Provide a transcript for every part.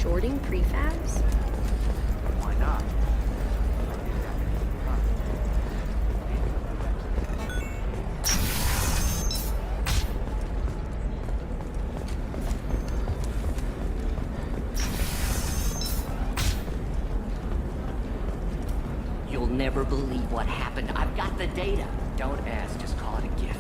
shorting prefabs? Why not? You'll never believe what happened. I've got the data. Don't ask, just call it a gift.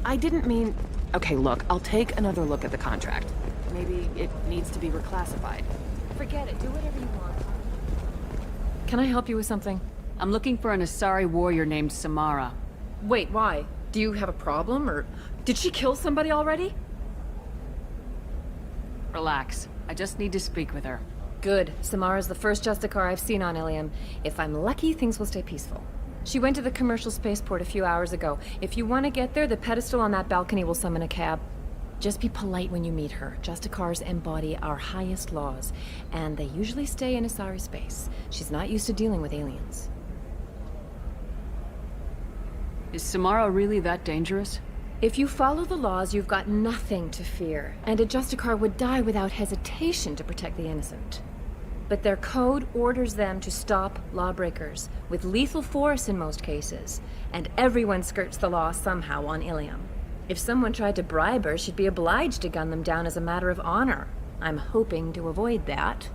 I didn't mean... Okay, look, I'll take another look at the contract. Maybe it needs to be reclassified. Forget it, do whatever you want. Can I help you with something? I'm looking for an Asari warrior named Samara. Wait, why? Do you have a problem, or... Did she kill somebody already? Relax. I just need to speak with her. Good. Samara's the first Justicar I've seen on Ilium. If I'm lucky, things will stay peaceful. She went to the commercial spaceport a few hours ago. If you want to get there, the pedestal on that balcony will summon a cab. Just be polite when you meet her. Justicars embody our highest laws, and they usually stay in Asari space. She's not used to dealing with aliens. Is Samara really that dangerous? If you follow the laws, you've got nothing to fear, and a Justicar would die without hesitation to protect the innocent. But their code orders them to stop lawbreakers, with lethal force in most cases, and everyone skirts the law somehow on Ilium. If someone tried to bribe her, she'd be obliged to gun them down as a matter of honor. I'm hoping to avoid that.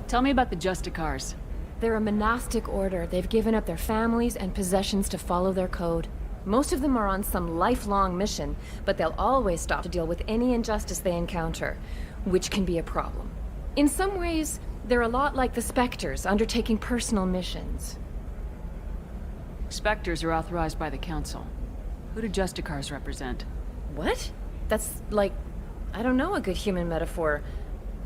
Tell me about the Justicars. They're a monastic order. They've given up their families and possessions to follow their code. Most of them are on some lifelong mission, but they'll always stop to deal with any injustice they encounter, which can be a problem. In some ways, they're a lot like the Spectres, undertaking personal missions. Spectres are authorized by the Council. Who do Justicars represent? What? That's like, I don't know, a good human metaphor.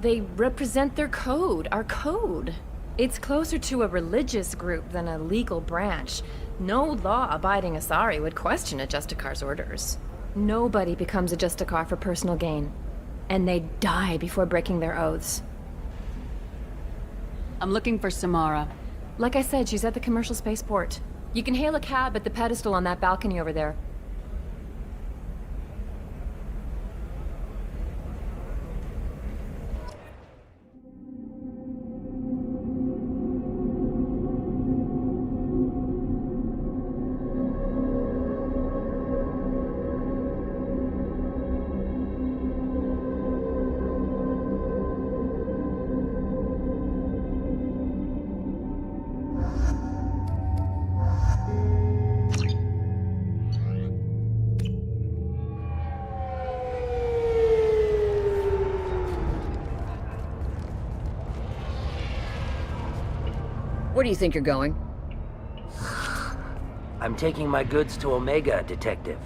They represent their code, our code. It's closer to a religious group than a legal branch. No law-abiding Asari would question a Justicar's orders. Nobody becomes a Justicar for personal gain. And they die before breaking their oaths. I'm looking for Samara. Like I said, she's at the commercial spaceport. You can hail a cab at the pedestal on that balcony over there. Where do you think you're going? I'm taking my goods to Omega, Detective.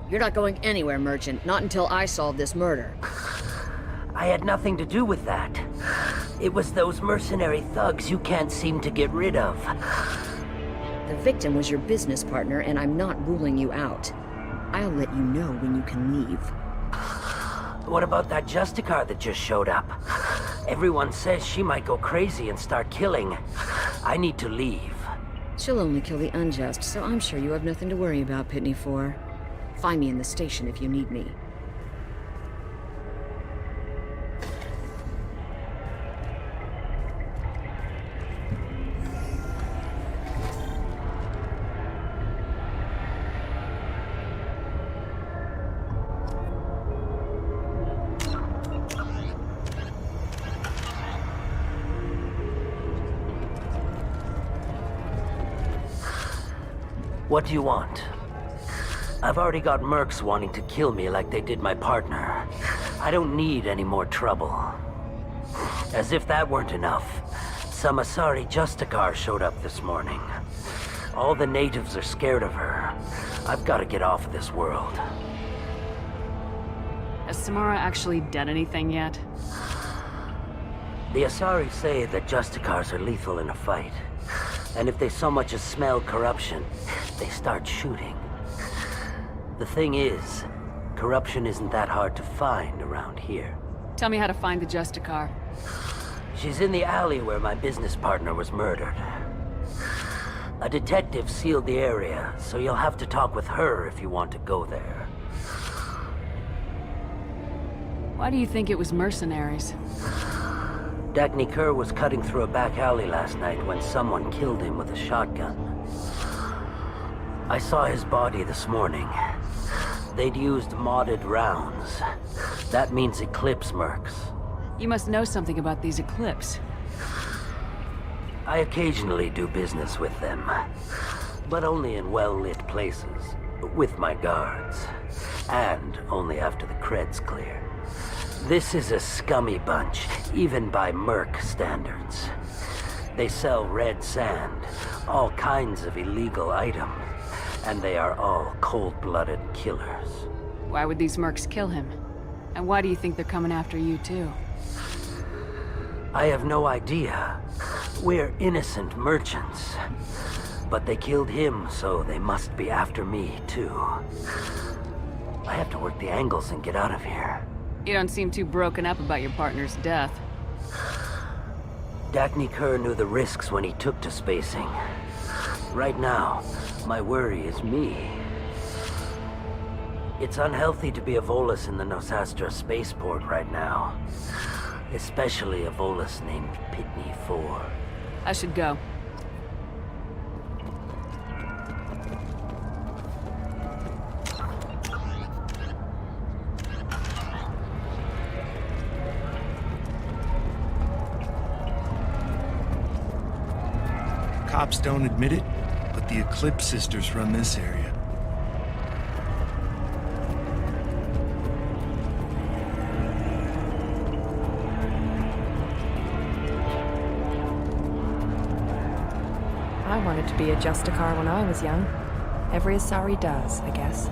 You're not going anywhere, Merchant. Not until I solve this murder. I had nothing to do with that. It was those mercenary thugs you can't seem to get rid of. The victim was your business partner, and I'm not ruling you out. I'll let you know when you can leave. What about that Justicar that just showed up? Everyone says she might go crazy and start killing. I need to leave. She'll only kill the unjust, so I'm sure you have nothing to worry about, Pitney 4. Find me in the station if you need me. What do you want? I've already got mercs wanting to kill me like they did my partner. I don't need any more trouble. As if that weren't enough, some Asari Justicar showed up this morning. All the natives are scared of her. I've got to get off of this world. Has Samara actually done anything yet? The Asari say that Justicars are lethal in a fight. And if they so much as smell corruption, they start shooting. The thing is, corruption isn't that hard to find around here. Tell me how to find the Justicar. She's in the alley where my business partner was murdered. A detective sealed the area, so you'll have to talk with her if you want to go there. Why do you think it was mercenaries? Dagny Kerr was cutting through a back alley last night when someone killed him with a shotgun. I saw his body this morning. They'd used modded rounds. That means Eclipse mercs. You must know something about these Eclipse. I occasionally do business with them, but only in well-lit places, with my guards, and only after the cred's clear. This is a scummy bunch, even by merc standards. They sell red sand, all kinds of illegal items, and they are all cold-blooded killers. Why would these mercs kill him? And why do you think they're coming after you, too? I have no idea. We're innocent merchants. But they killed him, so they must be after me, too. I have to work the angles and get out of here. You don't seem too broken up about your partner's death. Dagny Kerr knew the risks when he took to spacing. Right now, my worry is me. It's unhealthy to be a Volus in the Nosastra spaceport right now. Especially a Volus named Pitney 4. I should go. Cops don't admit it, but the Eclipse sisters run this area. I wanted to be a Justicar when I was young. Every Asari does, I guess.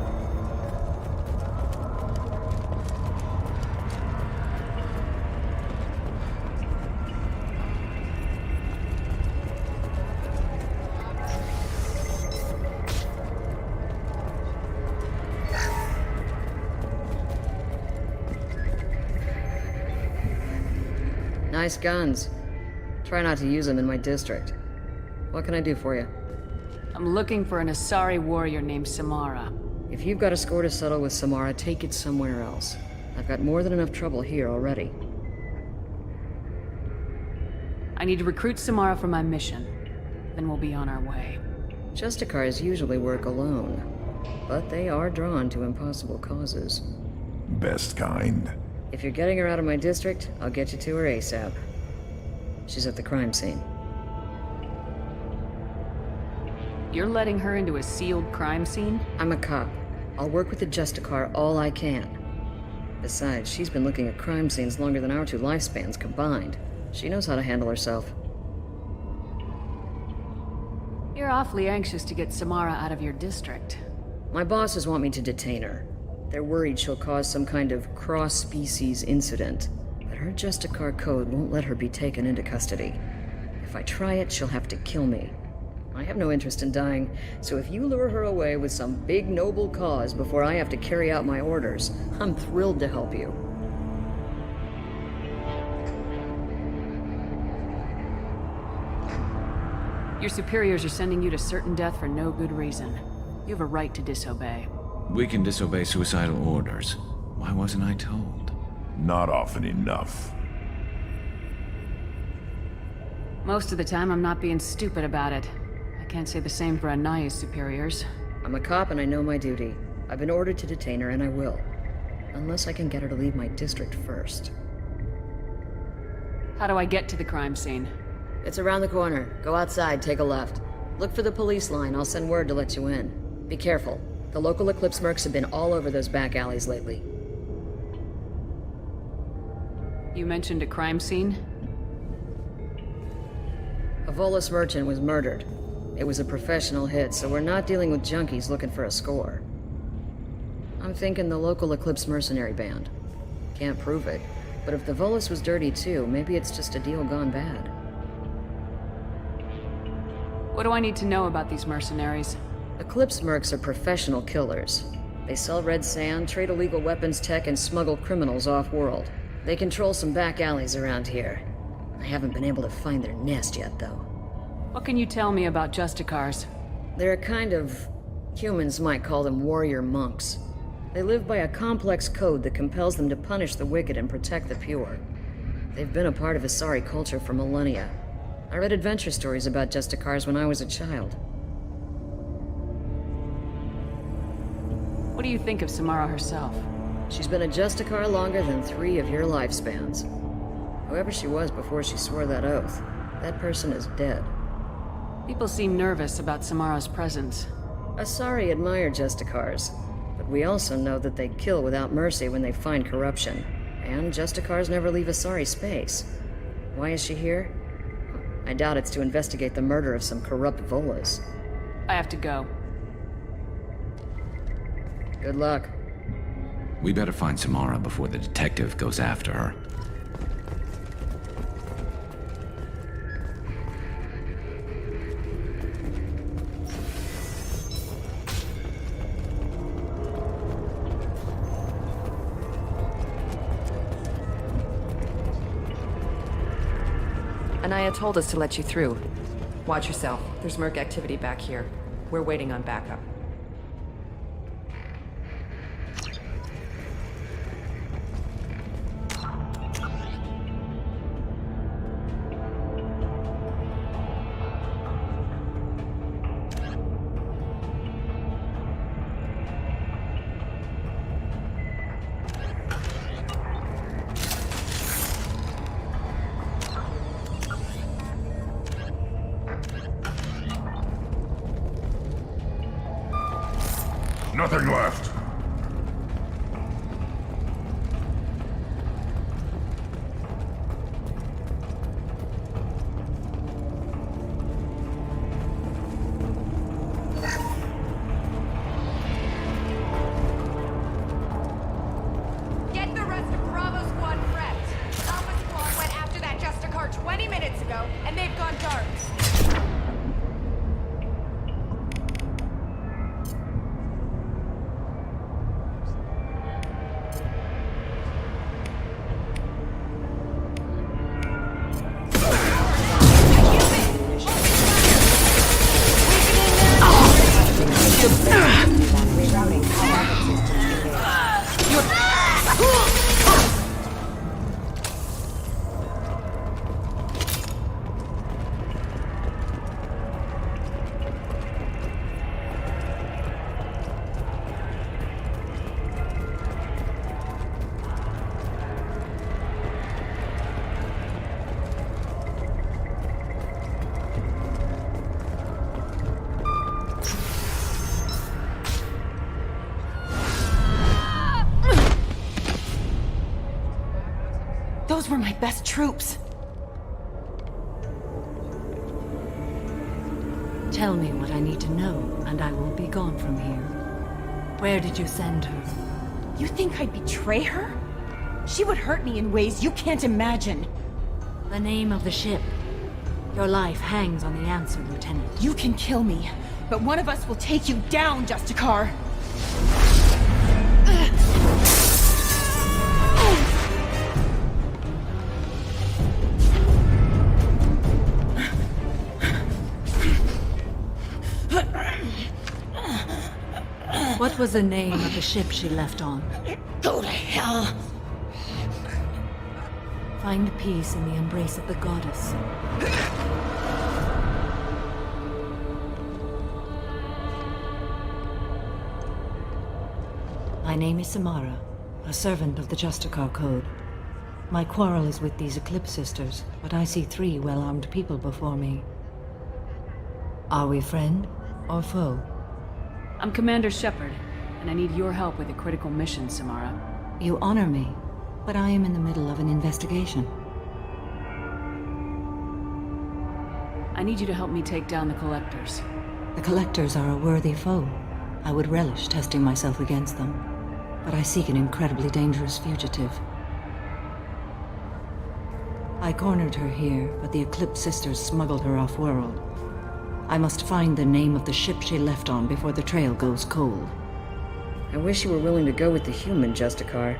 Nice guns. Try not to use them in my district. What can I do for you? I'm looking for an Asari warrior named Samara. If you've got a score to settle with Samara, take it somewhere else. I've got more than enough trouble here already. I need to recruit Samara for my mission. Then we'll be on our way. Justicars usually work alone, but they are drawn to impossible causes. Best kind. If you're getting her out of my district, I'll get you to her ASAP. She's at the crime scene. You're letting her into a sealed crime scene? I'm a cop. I'll work with the Justicar all I can. Besides, she's been looking at crime scenes longer than our two lifespans combined. She knows how to handle herself. You're awfully anxious to get Samara out of your district. My bosses want me to detain her. They're worried she'll cause some kind of cross-species incident, but her Justicar code won't let her be taken into custody. If I try it, she'll have to kill me. I have no interest in dying, so if you lure her away with some big noble cause before I have to carry out my orders, I'm thrilled to help you. Your superiors are sending you to certain death for no good reason. You have a right to disobey. We can disobey suicidal orders. Why wasn't I told? Not often enough. Most of the time, I'm not being stupid about it. I can't say the same for Anaya's superiors. I'm a cop and I know my duty. I've been ordered to detain her and I will. Unless I can get her to leave my district first. How do I get to the crime scene? It's around the corner. Go outside, take a left. Look for the police line. I'll send word to let you in. Be careful. The local Eclipse mercs have been all over those back alleys lately. You mentioned a crime scene? A Volus merchant was murdered. It was a professional hit, so we're not dealing with junkies looking for a score. I'm thinking the local Eclipse mercenary band. Can't prove it, but if the Volus was dirty too, maybe it's just a deal gone bad. What do I need to know about these mercenaries? Eclipse mercs are professional killers. They sell red sand, trade illegal weapons tech, and smuggle criminals off-world. They control some back alleys around here. I haven't been able to find their nest yet, though. What can you tell me about Justicars? They're a kind of... humans might call them warrior monks. They live by a complex code that compels them to punish the wicked and protect the pure. They've been a part of Asari culture for millennia. I read adventure stories about Justicars when I was a child. What do you think of Samara herself? She's been a Justicar longer than 3 of your lifespans. Whoever she was before she swore that oath, that person is dead. People seem nervous about Samara's presence. Asari admire Justicars, but we also know that they kill without mercy when they find corruption. And Justicars never leave Asari space. Why is she here? I doubt it's to investigate the murder of some corrupt Volas. I have to go. Good luck. We better find Samara before the detective goes after her. Anaya told us to let you through. Watch yourself. There's Merc activity back here. We're waiting on backup. Nothing left. Get the rest of Bravo Squad prepped. Alpha Squad went after that Justicar 20 minutes ago, and they've gone dark. Those were my best troops. Tell me what I need to know, and I will be gone from here. Where did you send her? You think I'd betray her? She would hurt me in ways you can't imagine. The name of the ship. Your life hangs on the answer, Lieutenant. You can kill me, but one of us will take you down, Justicar. What was the name of the ship she left on? Go to hell. Find peace in the embrace of the goddess. My name is Samara, a servant of the Justicar Code. My quarrel is with these Eclipse Sisters, but I see 3 well-armed people before me. Are we friend or foe? I'm Commander Shepard, and I need your help with a critical mission, Samara. You honor me, but I am in the middle of an investigation. I need you to help me take down the Collectors. The Collectors are a worthy foe. I would relish testing myself against them, but I seek an incredibly dangerous fugitive. I cornered her here, but the Eclipse Sisters smuggled her off-world. I must find the name of the ship she left on before the trail goes cold. I wish you were willing to go with the human, Justicar.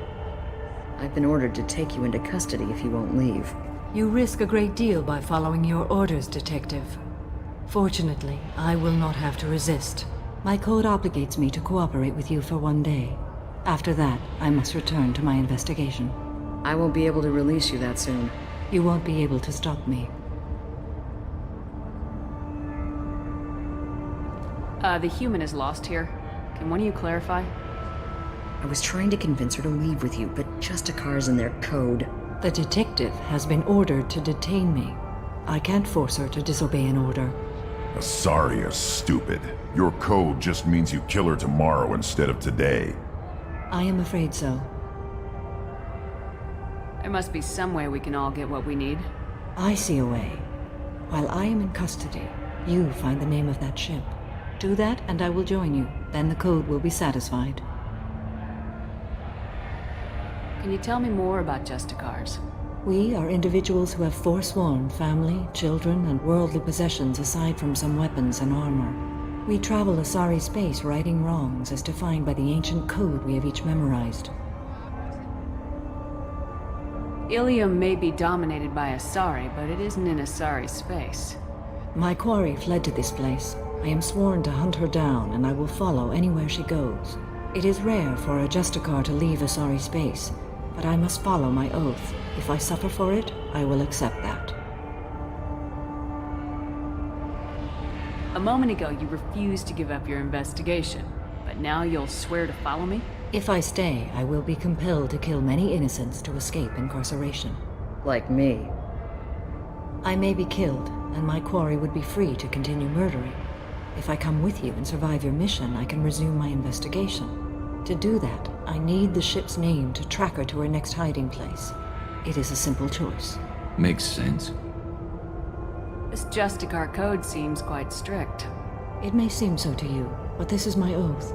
I've been ordered to take you into custody if you won't leave. You risk a great deal by following your orders, Detective. Fortunately, I will not have to resist. My code obligates me to cooperate with you for 1 day. After that, I must return to my investigation. I won't be able to release you that soon. You won't be able to stop me. The human is lost here. Can one of you clarify? I was trying to convince her to leave with you, but Justicar's in their code. The detective has been ordered to detain me. I can't force her to disobey an order. Asari is stupid. Your code just means you kill her tomorrow instead of today. I am afraid so. There must be some way we can all get what we need. I see a way. While I am in custody, you find the name of that ship. Do that and I will join you. Then the code will be satisfied. Can you tell me more about Justicars? We are individuals who have forsworn family, children, and worldly possessions aside from some weapons and armor. We travel Asari space righting wrongs as defined by the ancient code we have each memorized. Ilium may be dominated by Asari, but it isn't in Asari space. My quarry fled to this place. I am sworn to hunt her down, and I will follow anywhere she goes. It is rare for a Justicar to leave Asari space, but I must follow my oath. If I suffer for it, I will accept that. A moment ago, you refused to give up your investigation, but now you'll swear to follow me? If I stay, I will be compelled to kill many innocents to escape incarceration. Like me. I may be killed, and my quarry would be free to continue murdering. If I come with you and survive your mission, I can resume my investigation. To do that, I need the ship's name to track her to her next hiding place. It is a simple choice. Makes sense. This Justicar code seems quite strict. It may seem so to you, but this is my oath.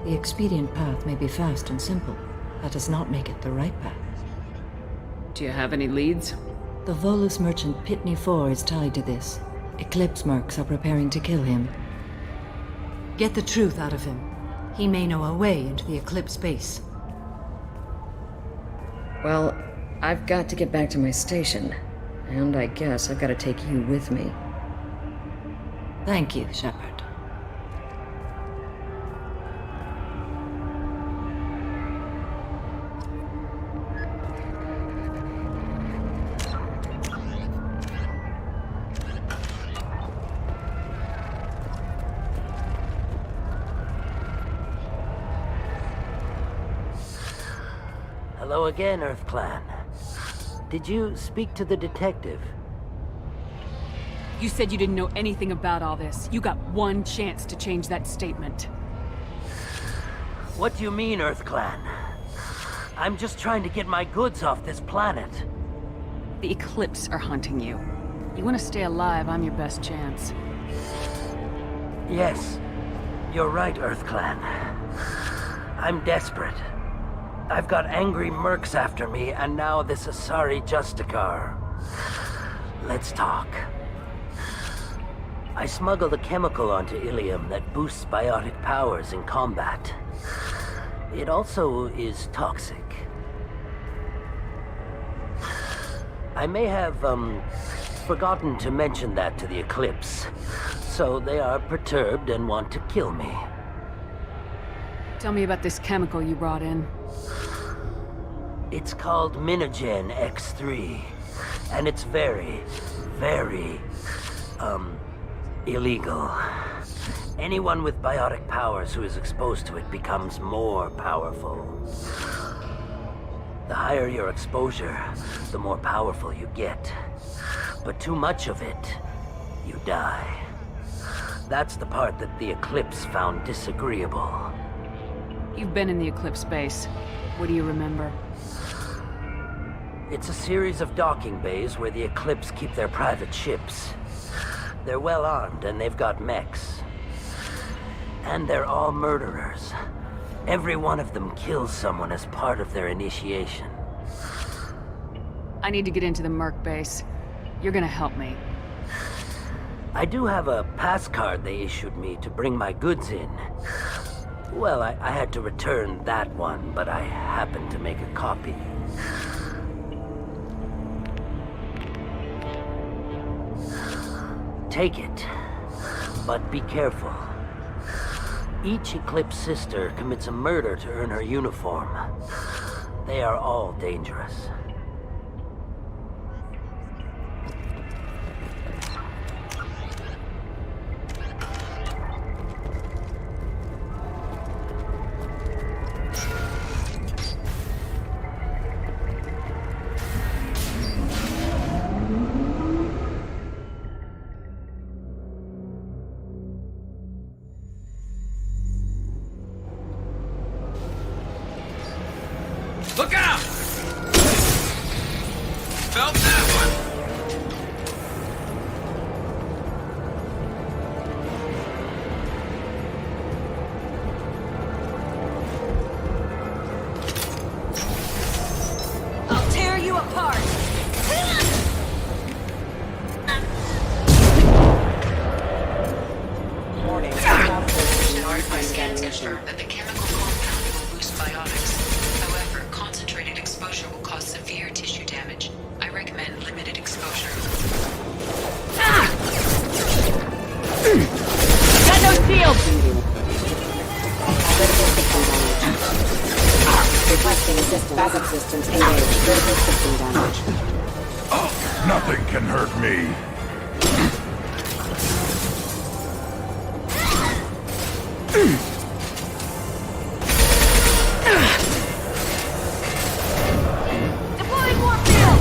The expedient path may be fast and simple. That does not make it the right path. Do you have any leads? The Volus merchant Pitney IV is tied to this. Eclipse mercs are preparing to kill him. Get the truth out of him. He may know a way into the Eclipse base. Well, I've got to get back to my station. And I guess I've got to take you with me. Thank you, Shepard. Hello again, Earth Clan. Did you speak to the detective? You said you didn't know anything about all this. You got one chance to change that statement. What do you mean, Earth Clan? I'm just trying to get my goods off this planet. The Eclipse are hunting you. You want to stay alive, I'm your best chance. Yes, you're right, Earth Clan. I'm desperate. I've got angry mercs after me, and now this Asari Justicar. Let's talk. I smuggled a chemical onto Ilium that boosts biotic powers in combat. It also is toxic. I may have, forgotten to mention that to the Eclipse, so they are perturbed and want to kill me. Tell me about this chemical you brought in. It's called Minogen X3, and it's very, very, illegal. Anyone with biotic powers who is exposed to it becomes more powerful. The higher your exposure, the more powerful you get. But too much of it, you die. That's the part that the Eclipse found disagreeable. You've been in the Eclipse base. What do you remember? It's a series of docking bays where the Eclipse keep their private ships. They're well armed and they've got mechs. And they're all murderers. Every one of them kills someone as part of their initiation. I need to get into the Merc base. You're gonna help me. I do have a pass card they issued me to bring my goods in. Well, I had to return that one, but I happened to make a copy. Take it, but be careful. Each Eclipse sister commits a murder to earn her uniform. They are all dangerous. Look out! Felt that one! I'll tear you apart! Warning. My scans confirm that the chemical compound will boost biotics. However, concentrated exposure will cause severe tissue damage. I recommend limited exposure. Got no shield! Requesting assistance. Backup systems engaged. Critical system damage. Nothing can hurt me. Deploying more field!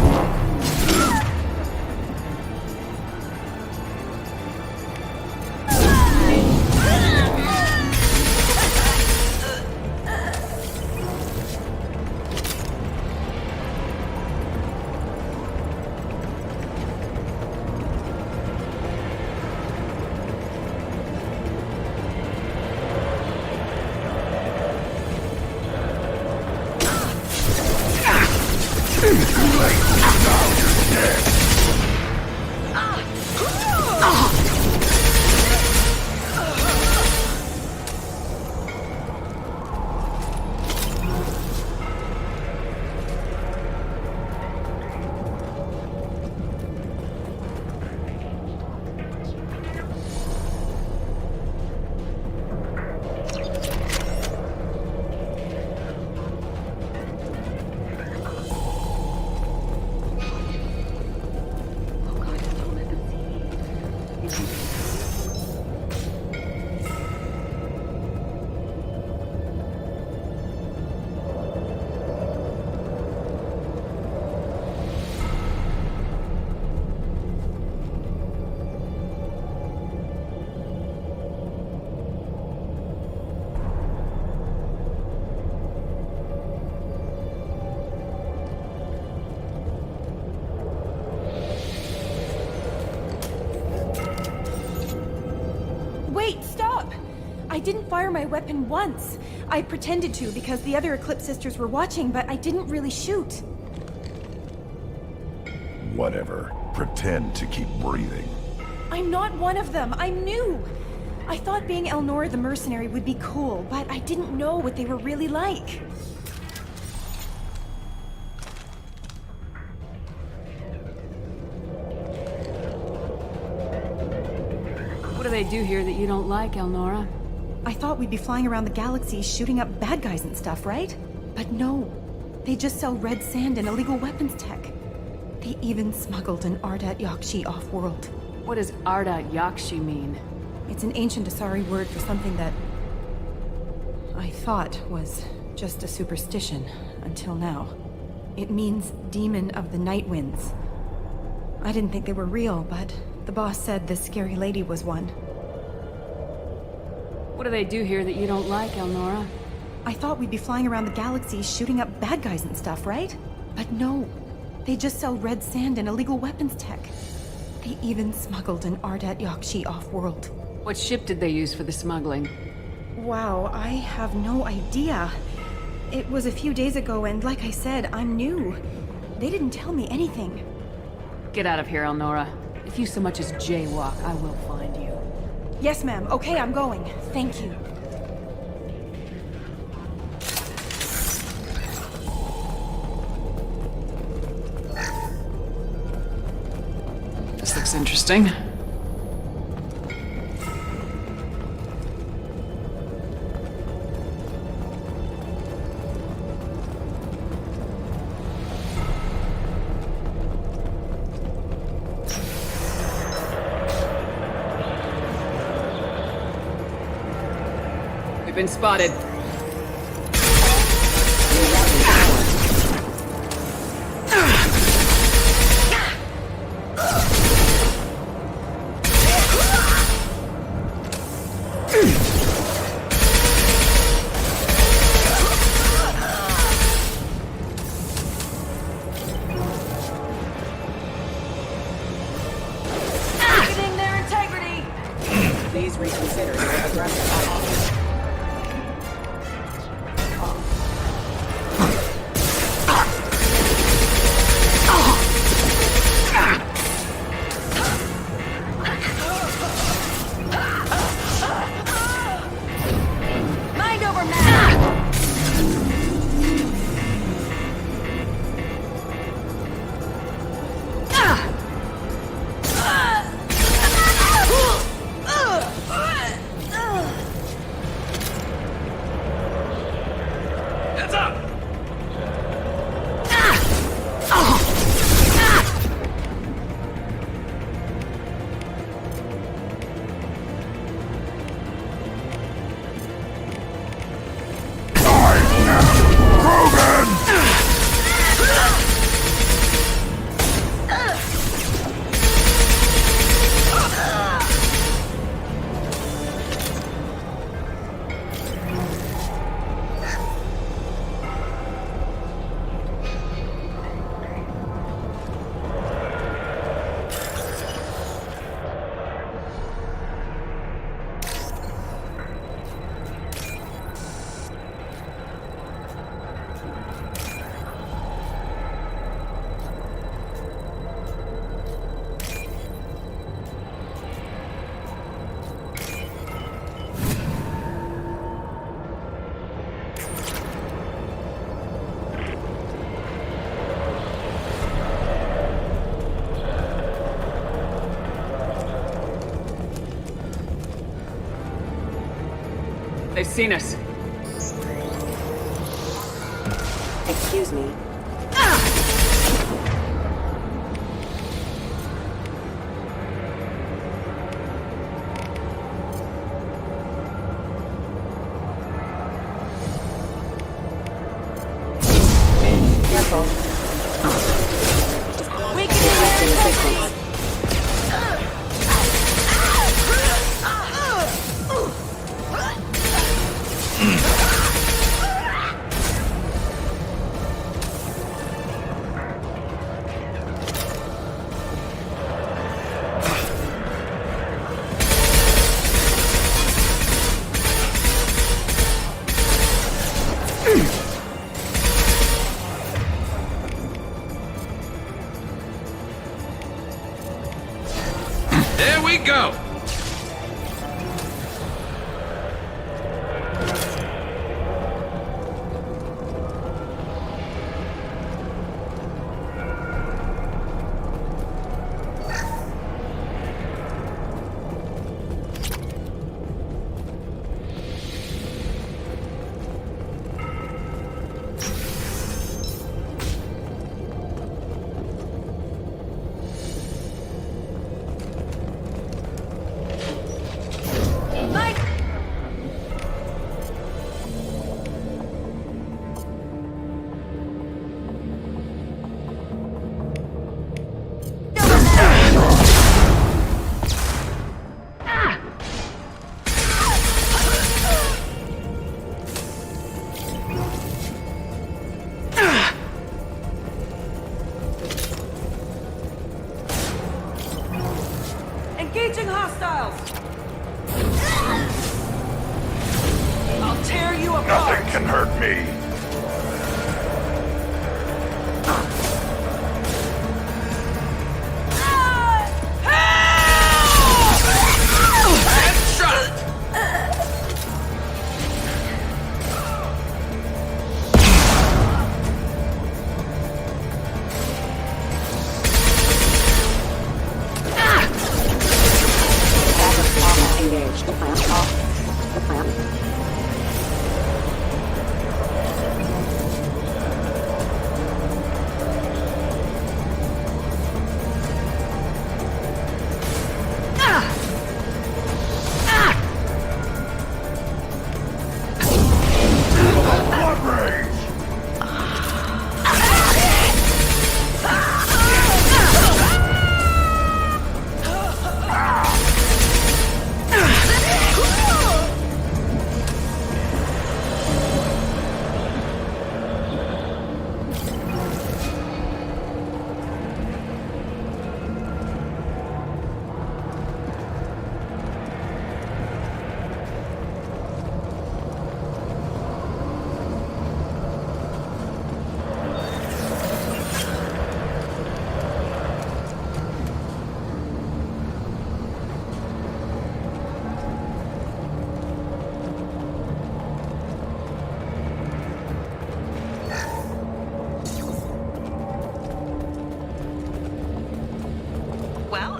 Wait, stop! I didn't fire my weapon once. I pretended to because the other Eclipse sisters were watching, but I didn't really shoot. Whatever. Pretend to keep breathing. I'm not one of them. I'm new. I thought being Elnora the mercenary would be cool, but I didn't know what they were really like. What do they do here that you don't like, Elnora? I thought we'd be flying around the galaxy shooting up bad guys and stuff, right? But no. They just sell red sand and illegal weapons tech. They even smuggled an Ardat-Yakshi off-world. What does Ardat-Yakshi mean? It's an ancient Asari word for something that I thought was just a superstition until now. It means demon of the night winds. I didn't think they were real, but the boss said this scary lady was one. What do they do here that you don't like, Elnora? I thought we'd be flying around the galaxy shooting up bad guys and stuff, right? But no. They just sell red sand and illegal weapons tech. They even smuggled an Ardat-Yakshi off-world. What ship did they use for the smuggling? Wow, I have no idea. It was a few days ago, and like I said, I'm new. They didn't tell me anything. Get out of here, Elnora. If you so much as jaywalk, I will find you. Yes, ma'am. Okay, I'm going. Thank you. looks interesting. We've been spotted. They've seen us. Excuse me. Careful. We can hear There we go! Engaging hostiles! I'll tear you apart! Nothing can hurt me!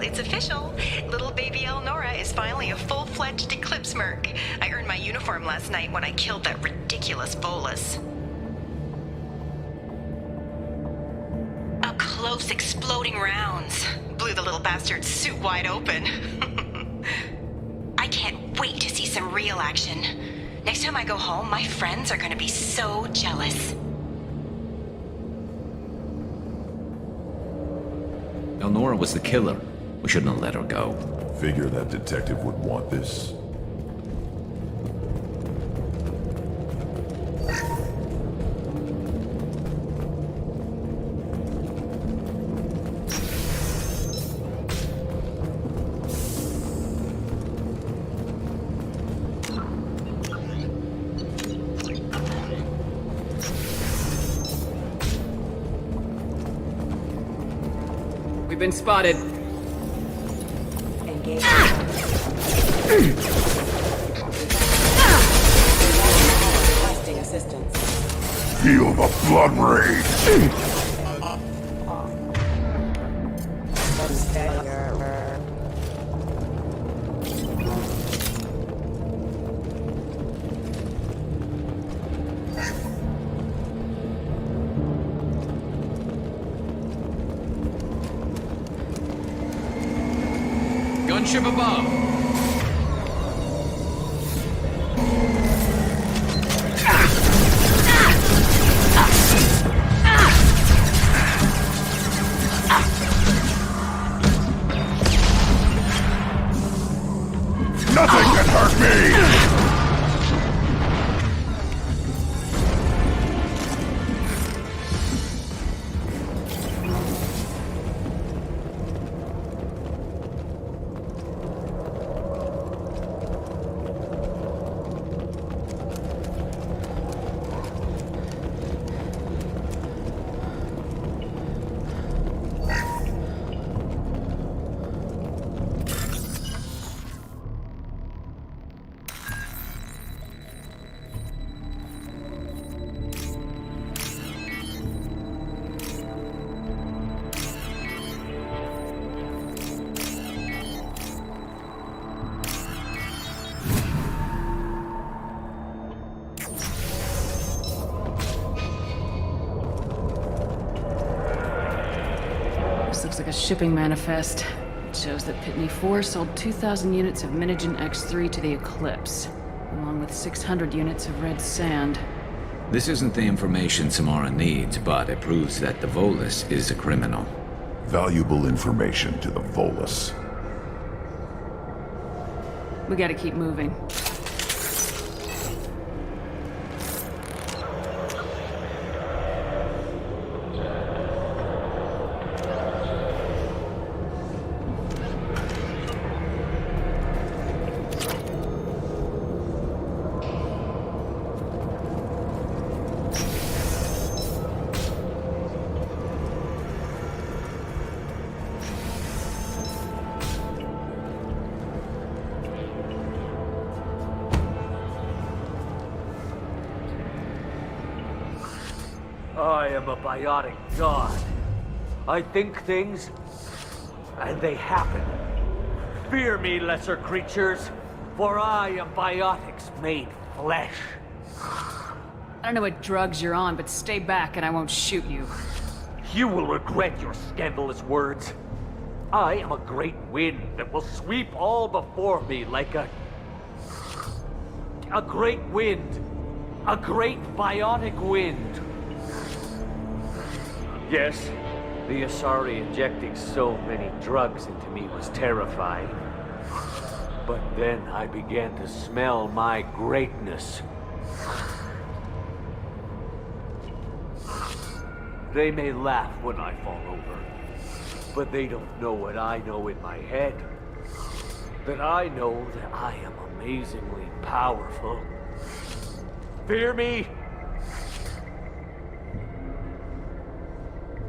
it's official. Little baby Elnora is finally a full-fledged Eclipse merc. I earned my uniform last night when I killed that ridiculous bolus. Up close, exploding rounds. Blew the little bastard's suit wide open. I can't wait to see some real action. Next time I go home, my friends are gonna be so jealous. Elnora was the killer. We shouldn't have let her go. Figure that detective would want this. Been spotted. Engage. Requesting assistance. Feel the blood rage! Gunship above. Nothing can hurt me! Looks like a shipping manifest. It shows that Pitney 4 sold 2,000 units of Minigen X3 to the Eclipse, along with 600 units of red sand. This isn't the information Samara needs, but it proves that the Volus is a criminal. Valuable information to the Volus. We gotta keep moving. I am a biotic god. I think things, and they happen. Fear me, lesser creatures, for I am biotics made flesh. I don't know what drugs you're on, but stay back and I won't shoot you. You will regret your scandalous words. I am a great wind that will sweep all before me like a great wind. A great biotic wind. Yes, the Asari injecting so many drugs into me was terrifying. But then I began to smell my greatness. They may laugh when I fall over, but they don't know what I know in my head. That I know that I am amazingly powerful. Fear me?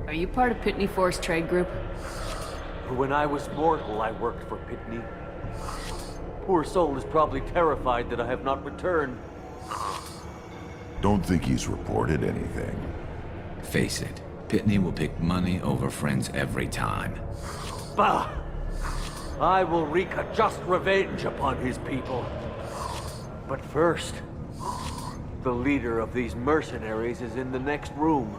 Are you part of Pitney 4's trade group? When I was mortal, I worked for Pitney. Poor soul is probably terrified that I have not returned. Don't think he's reported anything. Face it, Pitney will pick money over friends every time. Bah! I will wreak a just revenge upon his people. But first, the leader of these mercenaries is in the next room.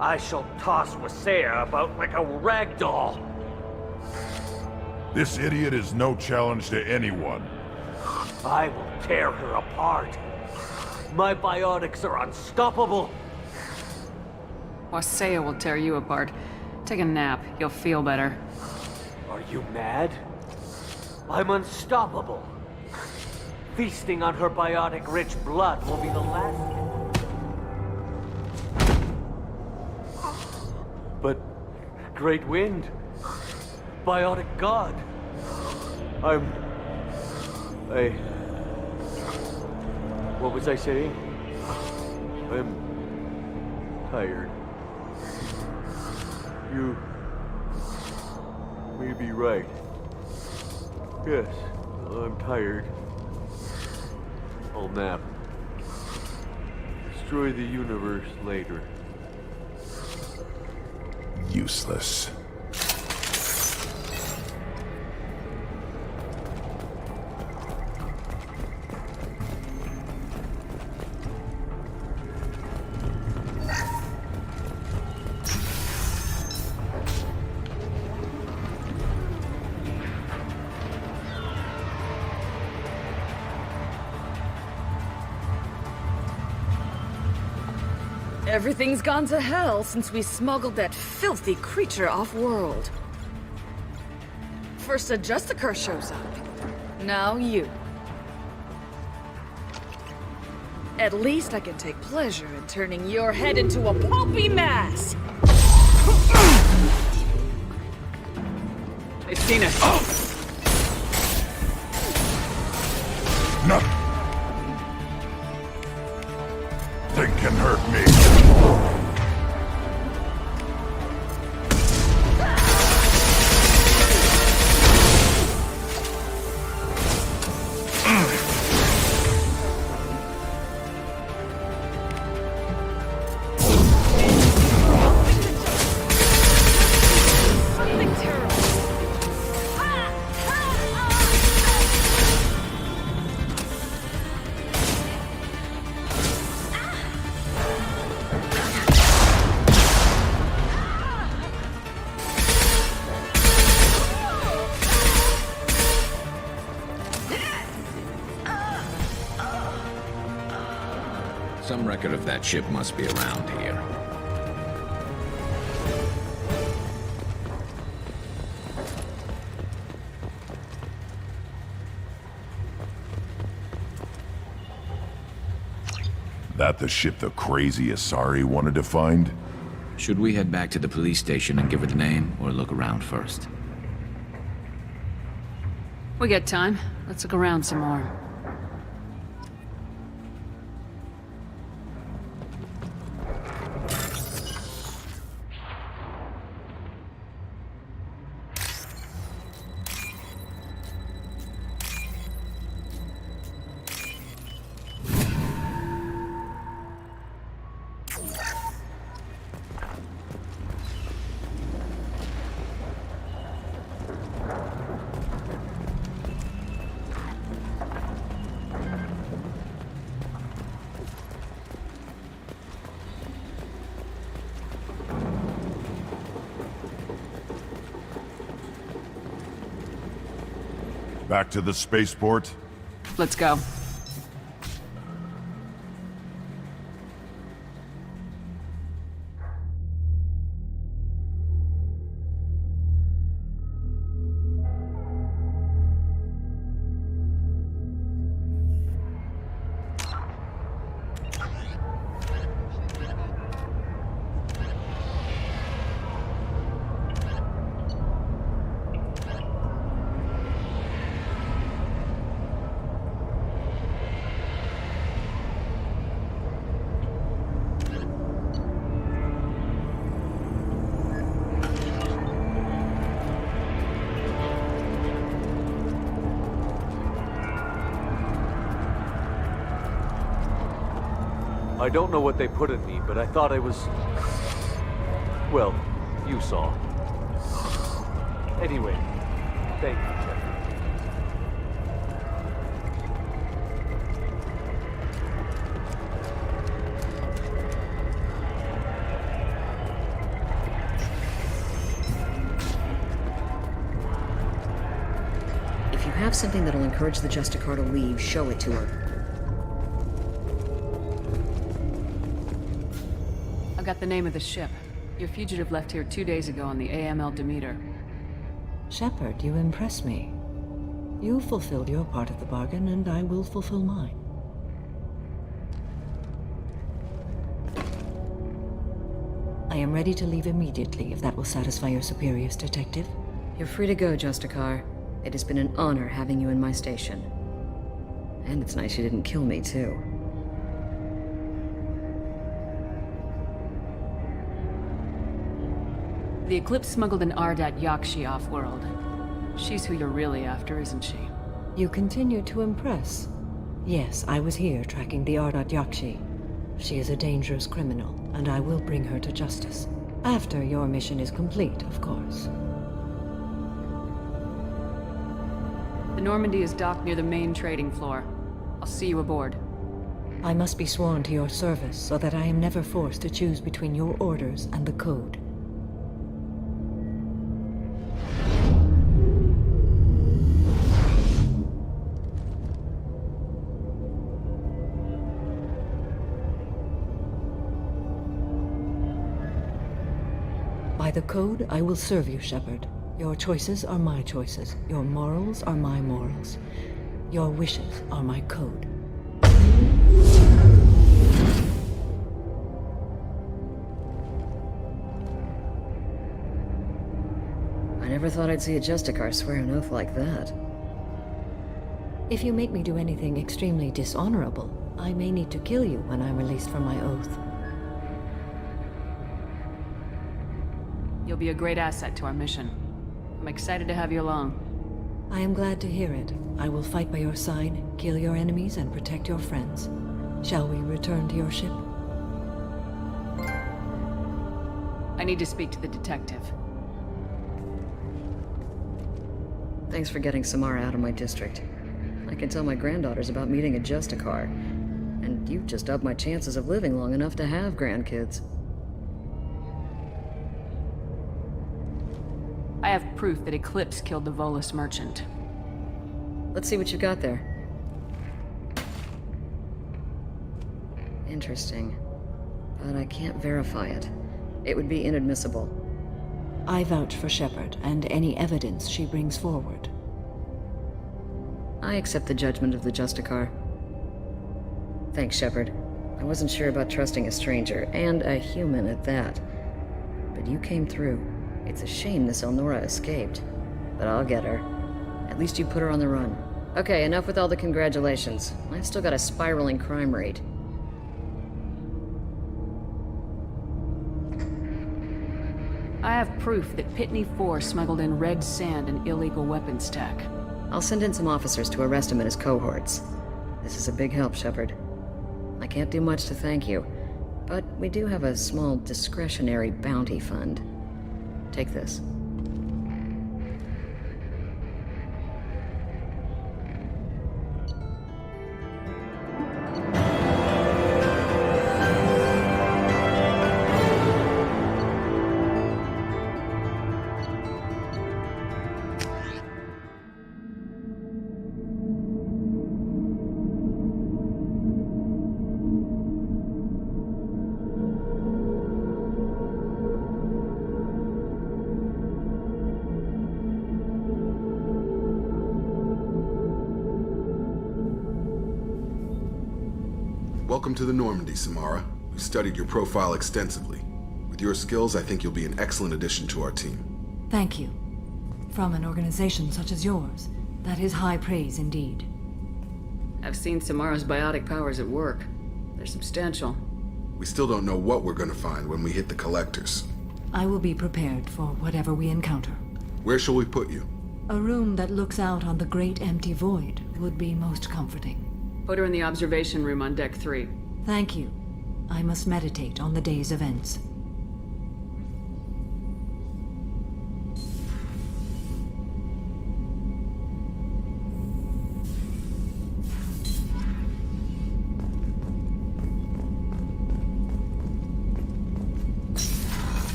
I shall toss Wasea about like a rag doll. This idiot is no challenge to anyone. I will tear her apart. My biotics are unstoppable. Wasea will tear you apart. Take a nap. You'll feel better. Are you mad? I'm unstoppable. Feasting on her biotic-rich blood will be the last... But... Great Wind... Biotic God... What was I saying? I'm... tired. You... may be right. Yes, I'm tired. I'll nap. Destroy the universe later. Useless. Everything's gone to hell since we smuggled that filthy creature off-world. First a Justicar shows up. Now you. At least I can take pleasure in turning your head into a pulpy mass! I've seen it! Nothing. They can hurt me. Some record of that ship must be around here. That the ship the crazy Asari wanted to find? Should we head back to the police station and give it a name, or look around first? We got time. Let's look around some more. Back to the spaceport? Let's go. I don't know what they put in me, but I thought I was... Well, you saw. Anyway, thank you, Shepard. If you have something that'll encourage the Justicar to leave, show it to her. I've got the name of the ship. Your fugitive left here 2 days ago on the AML Demeter. Shepard, you impress me. You fulfilled your part of the bargain, and I will fulfill mine. I am ready to leave immediately, if that will satisfy your superiors, Detective. You're free to go, Justicar. It has been an honor having you in my station. And it's nice you didn't kill me, too. The Eclipse smuggled an Ardat-Yakshi off-world. She's who you're really after, isn't she? You continue to impress. Yes, I was here tracking the Ardat-Yakshi. She is a dangerous criminal, and I will bring her to justice. After your mission is complete, of course. The Normandy is docked near the main trading floor. I'll see you aboard. I must be sworn to your service so that I am never forced to choose between your orders and the Code. By the Code, I will serve you, Shepard. Your choices are my choices. Your morals are my morals. Your wishes are my code. I never thought I'd see a Justicar swear an oath like that. If you make me do anything extremely dishonorable, I may need to kill you when I'm released from my oath. You'll be a great asset to our mission. I'm excited to have you along. I am glad to hear it. I will fight by your side, kill your enemies, and protect your friends. Shall we return to your ship? I need to speak to the detective. Thanks for getting Samara out of my district. I can tell my granddaughters about meeting a Justicar. And you've just upped my chances of living long enough to have grandkids. I have proof that Eclipse killed the Volus merchant. Let's see what you got there. Interesting. But I can't verify it. It would be inadmissible. I vouch for Shepard and any evidence she brings forward. I accept the judgment of the Justicar. Thanks, Shepard. I wasn't sure about trusting a stranger, and a human at that. But you came through. It's a shame this Elnora escaped. But I'll get her. At least you put her on the run. Okay, enough with all the congratulations. I've still got a spiraling crime rate. I have proof that Pitney 4 smuggled in red sand and illegal weapons tech. I'll send in some officers to arrest him and his cohorts. This is a big help, Shepard. I can't do much to thank you, but we do have a small discretionary bounty fund. Take this. Welcome to the Normandy, Samara. We studied your profile extensively. With your skills, I think you'll be an excellent addition to our team. Thank you. From an organization such as yours, that is high praise indeed. I've seen Samara's biotic powers at work. They're substantial. We still don't know what we're gonna find when we hit the collectors. I will be prepared for whatever we encounter. Where shall we put you? A room that looks out on the great empty void would be most comforting. Put her in the observation room on Deck 3. Thank you. I must meditate on the day's events.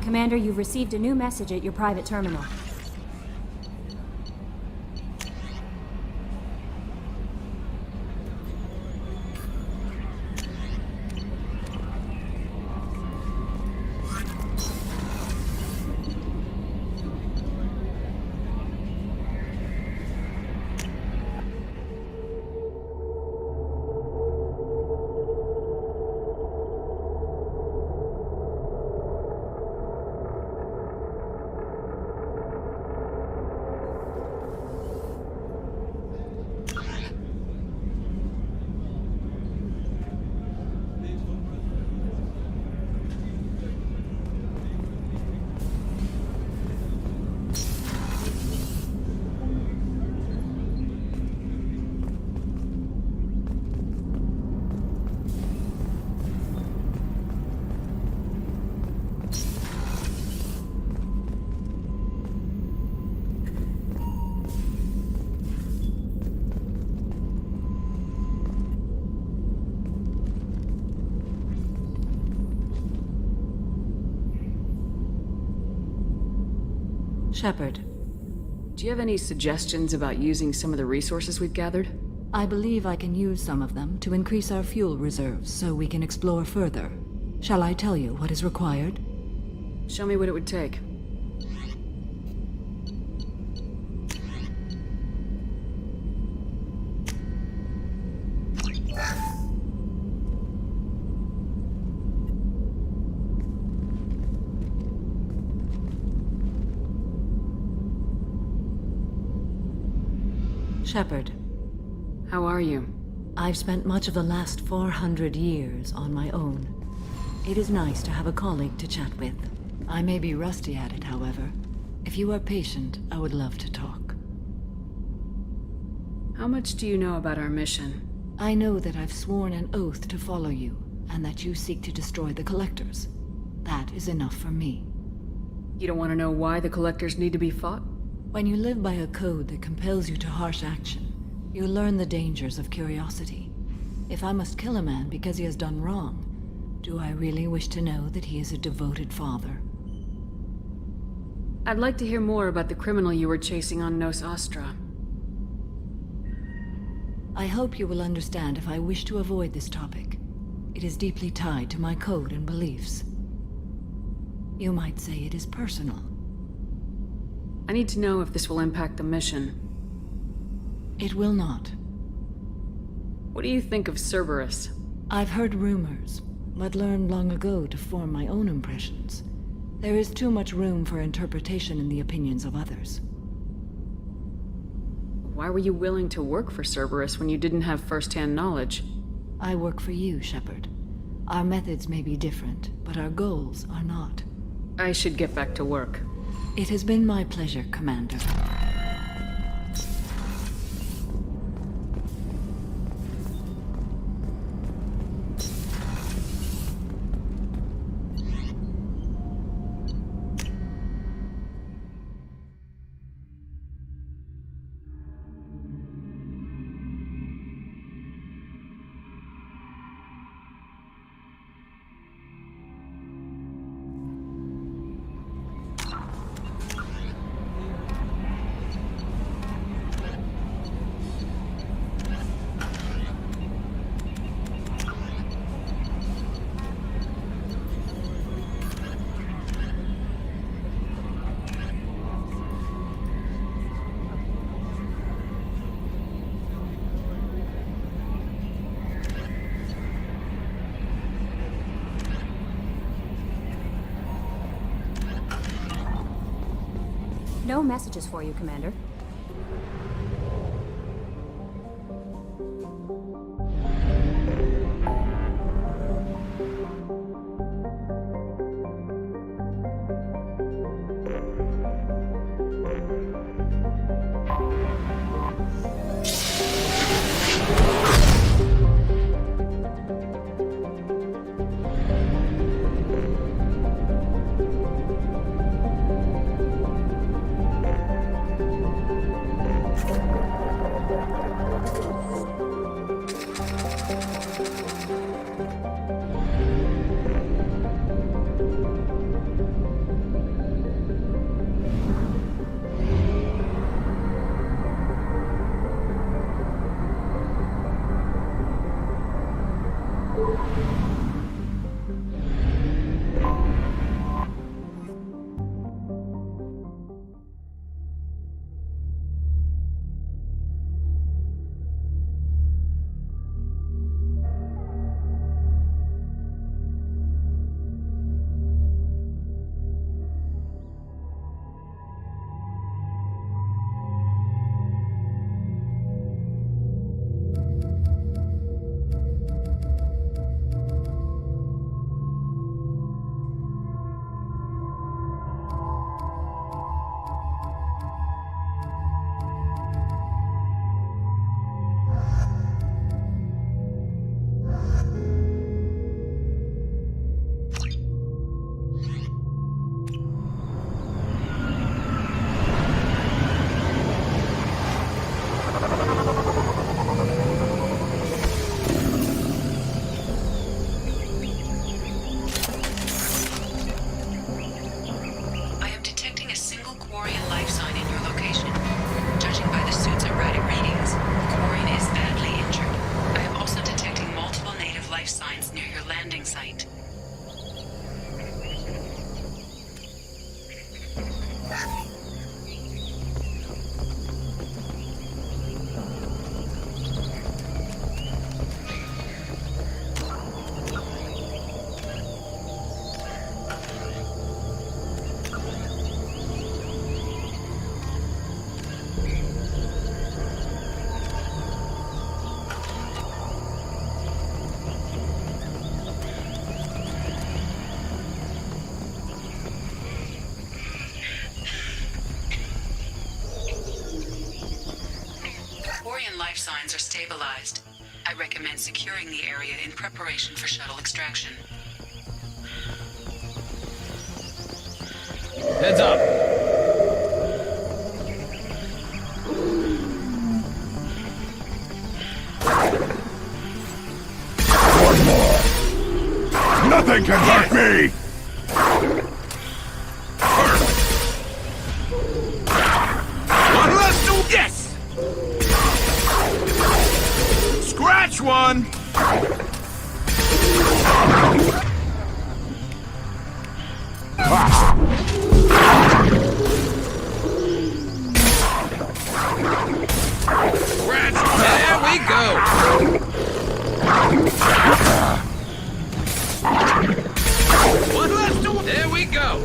Commander, you've received a new message at your private terminal. Shepard. Do you have any suggestions about using some of the resources we've gathered? I believe I can use some of them to increase our fuel reserves so we can explore further. Shall I tell you what is required? Show me what it would take. Shepard. How are you? I've spent much of the last 400 years on my own. It is nice to have a colleague to chat with. I may be rusty at it, however. If you are patient, I would love to talk. How much do you know about our mission? I know that I've sworn an oath to follow you, and that you seek to destroy the Collectors. That is enough for me. You don't want to know why the Collectors need to be fought? When you live by a code that compels you to harsh action, you learn the dangers of curiosity. If I must kill a man because he has done wrong, do I really wish to know that he is a devoted father? I'd like to hear more about the criminal you were chasing on Nos Astra. I hope you will understand if I wish to avoid this topic. It is deeply tied to my code and beliefs. You might say it is personal. I need to know if this will impact the mission. It will not. What do you think of Cerberus? I've heard rumors, but learned long ago to form my own impressions. There is too much room for interpretation in the opinions of others. Why were you willing to work for Cerberus when you didn't have first-hand knowledge? I work for you, Shepard. Our methods may be different, but our goals are not. I should get back to work. It has been my pleasure, Commander. No messages for you, Commander. complete. Life signs are stabilized. I recommend securing the area in preparation for shuttle extraction. Heads up! One more! Nothing can hurt me! One less to yes! Scratch one! Scratch! There we go! One less to... There we go!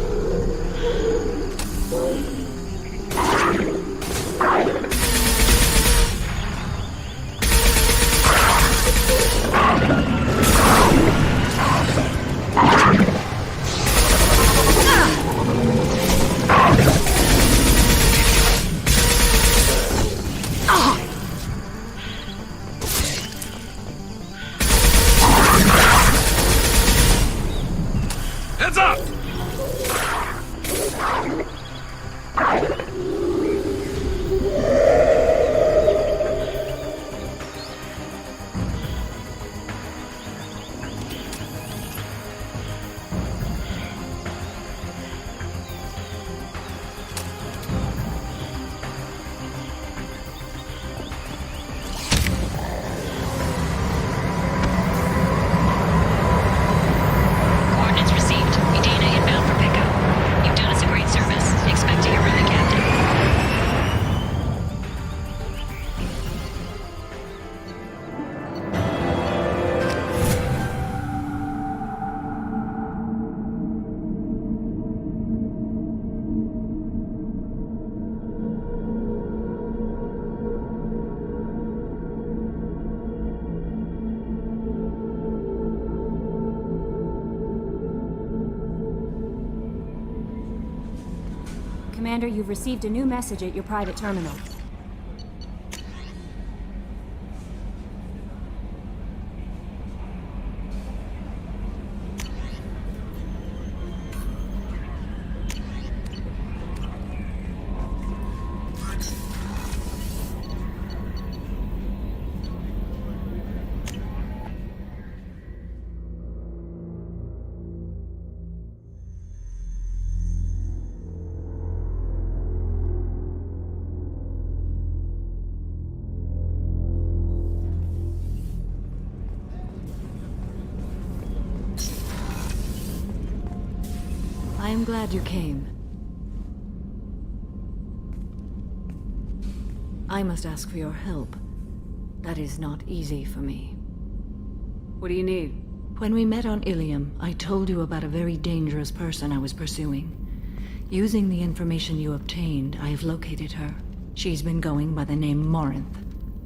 Heads up! Coordinates received. Udina inbound for pickup. You've done us a great service. Expect to hear from the captain. Commander, you've received a new message at your private terminal. I am glad you came. I must ask for your help. That is not easy for me. What do you need? When we met on Ilium, I told you about a very dangerous person I was pursuing. Using the information you obtained, I have located her. She's been going by the name Morinth.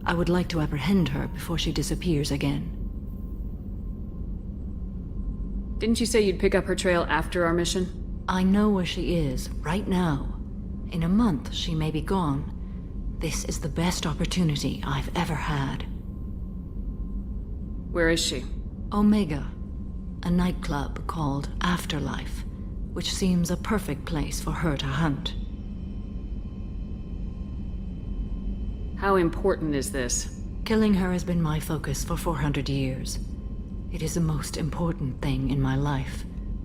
I would like to apprehend her before she disappears again. Didn't you say you'd pick up her trail after our mission? I know where she is, right now. In a month, she may be gone. This is the best opportunity I've ever had. Where is she? Omega, a nightclub called Afterlife, which seems a perfect place for her to hunt. How important is this? Killing her has been my focus for 400 years. It is the most important thing in my life,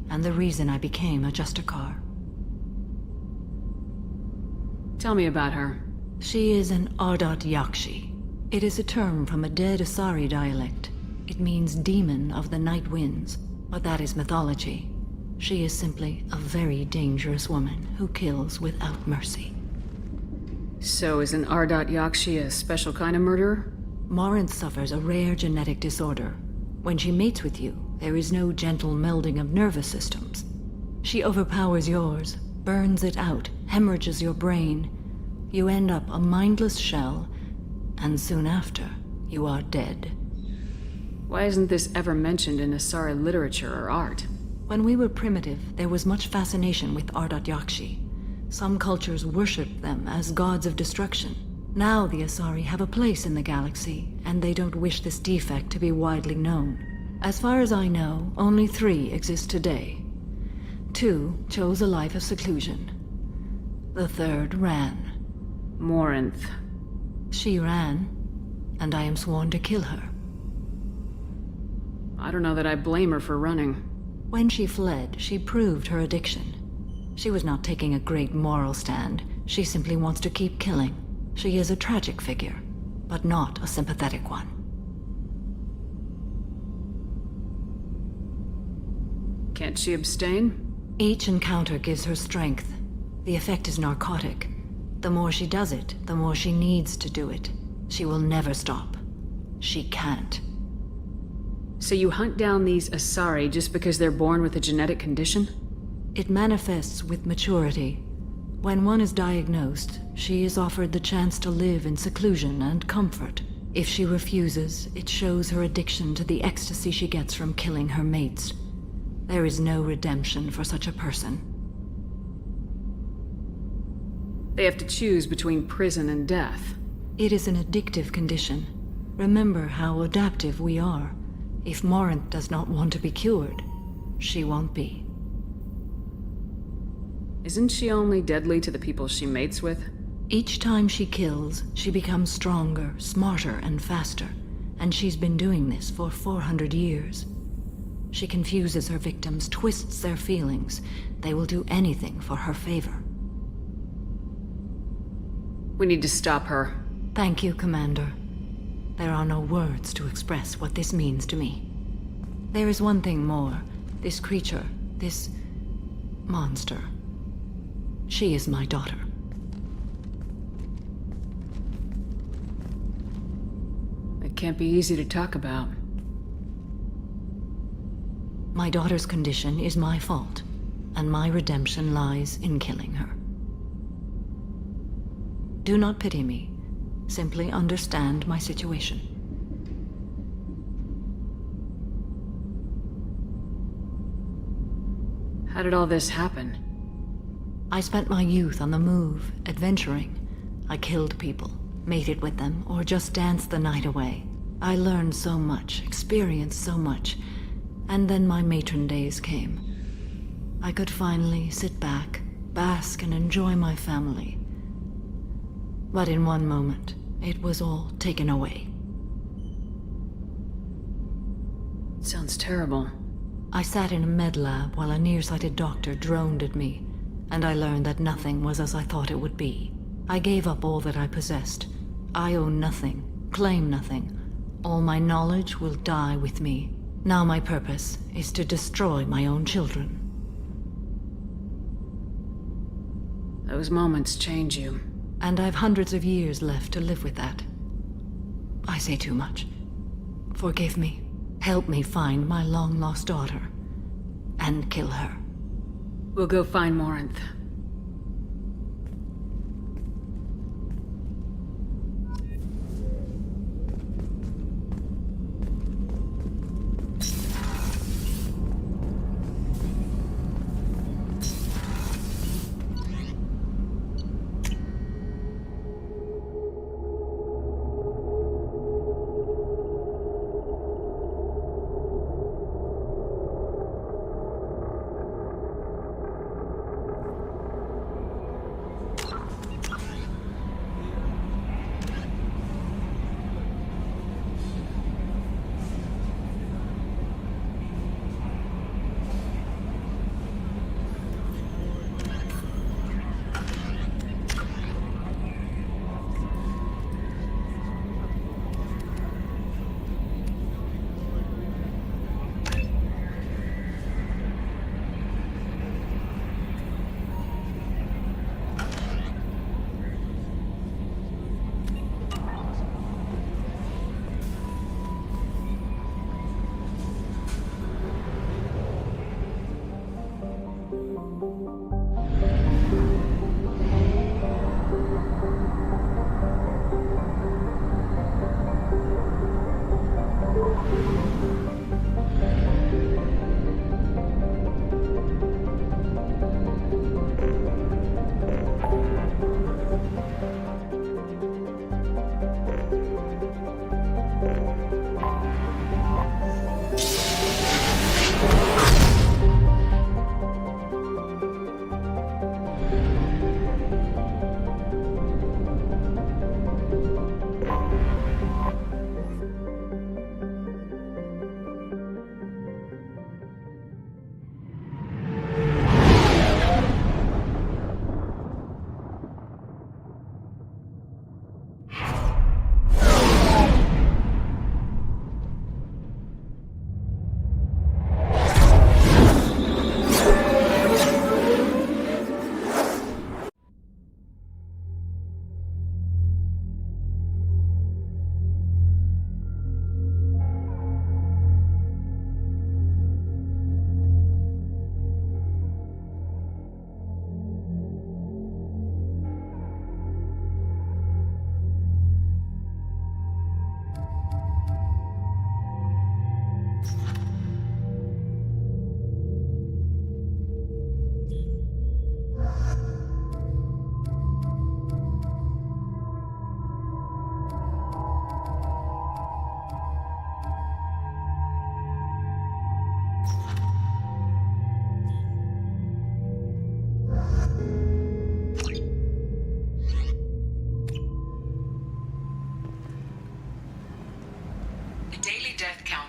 and the reason I became a Justicar. Tell me about her. She is an Ardat-Yakshi. It is a term from a dead Asari dialect. It means demon of the night winds. But that is mythology. She is simply a very dangerous woman who kills without mercy. So is an Ardat-Yakshi a special kind of murderer? Morinth suffers a rare genetic disorder. When she mates with you, there is no gentle melding of nervous systems. She overpowers yours, burns it out, hemorrhages your brain. You end up a mindless shell, and soon after, you are dead. Why isn't this ever mentioned in Asari literature or art? When we were primitive, there was much fascination with Ardat-Yakshi. Some cultures worshipped them as gods of destruction. Now the Asari have a place in the galaxy, and they don't wish this defect to be widely known. As far as I know, only 3 exist today. 2 chose a life of seclusion. The 3rd ran. Morinth. She ran, and I am sworn to kill her. I don't know that I blame her for running. When she fled, she proved her addiction. She was not taking a great moral stand. She simply wants to keep killing. She is a tragic figure, but not a sympathetic one. Can't she abstain? Each encounter gives her strength. The effect is narcotic. The more she does it, the more she needs to do it. She will never stop. She can't. So you hunt down these Asari just because they're born with a genetic condition? It manifests with maturity. When one is diagnosed, she is offered the chance to live in seclusion and comfort. If she refuses, it shows her addiction to the ecstasy she gets from killing her mates. There is no redemption for such a person. They have to choose between prison and death. It is an addictive condition. Remember how adaptive we are. If Morinth does not want to be cured, she won't be. Isn't she only deadly to the people she mates with? Each time she kills, she becomes stronger, smarter, and faster. And she's been doing this for 400 years. She confuses her victims, twists their feelings. They will do anything for her favor. We need to stop her. Thank you, Commander. There are no words to express what this means to me. There is one thing more. This creature, this monster. She is my daughter. It can't be easy to talk about. My daughter's condition is my fault, and my redemption lies in killing her. Do not pity me. Simply understand my situation. How did all this happen? I spent my youth on the move, adventuring. I killed people, mated with them, or just danced the night away. I learned so much, experienced so much, and then my matron days came. I could finally sit back, bask, and enjoy my family. But in one moment, it was all taken away. Sounds terrible. I sat in a med lab while a nearsighted doctor droned at me, and I learned that nothing was as I thought it would be. I gave up all that I possessed. I own nothing, claim nothing. All my knowledge will die with me. Now my purpose is to destroy my own children. Those moments change you. And I've hundreds of years left to live with that. I say too much. Forgive me. Help me find my long-lost daughter. And kill her. We'll go find Morinth.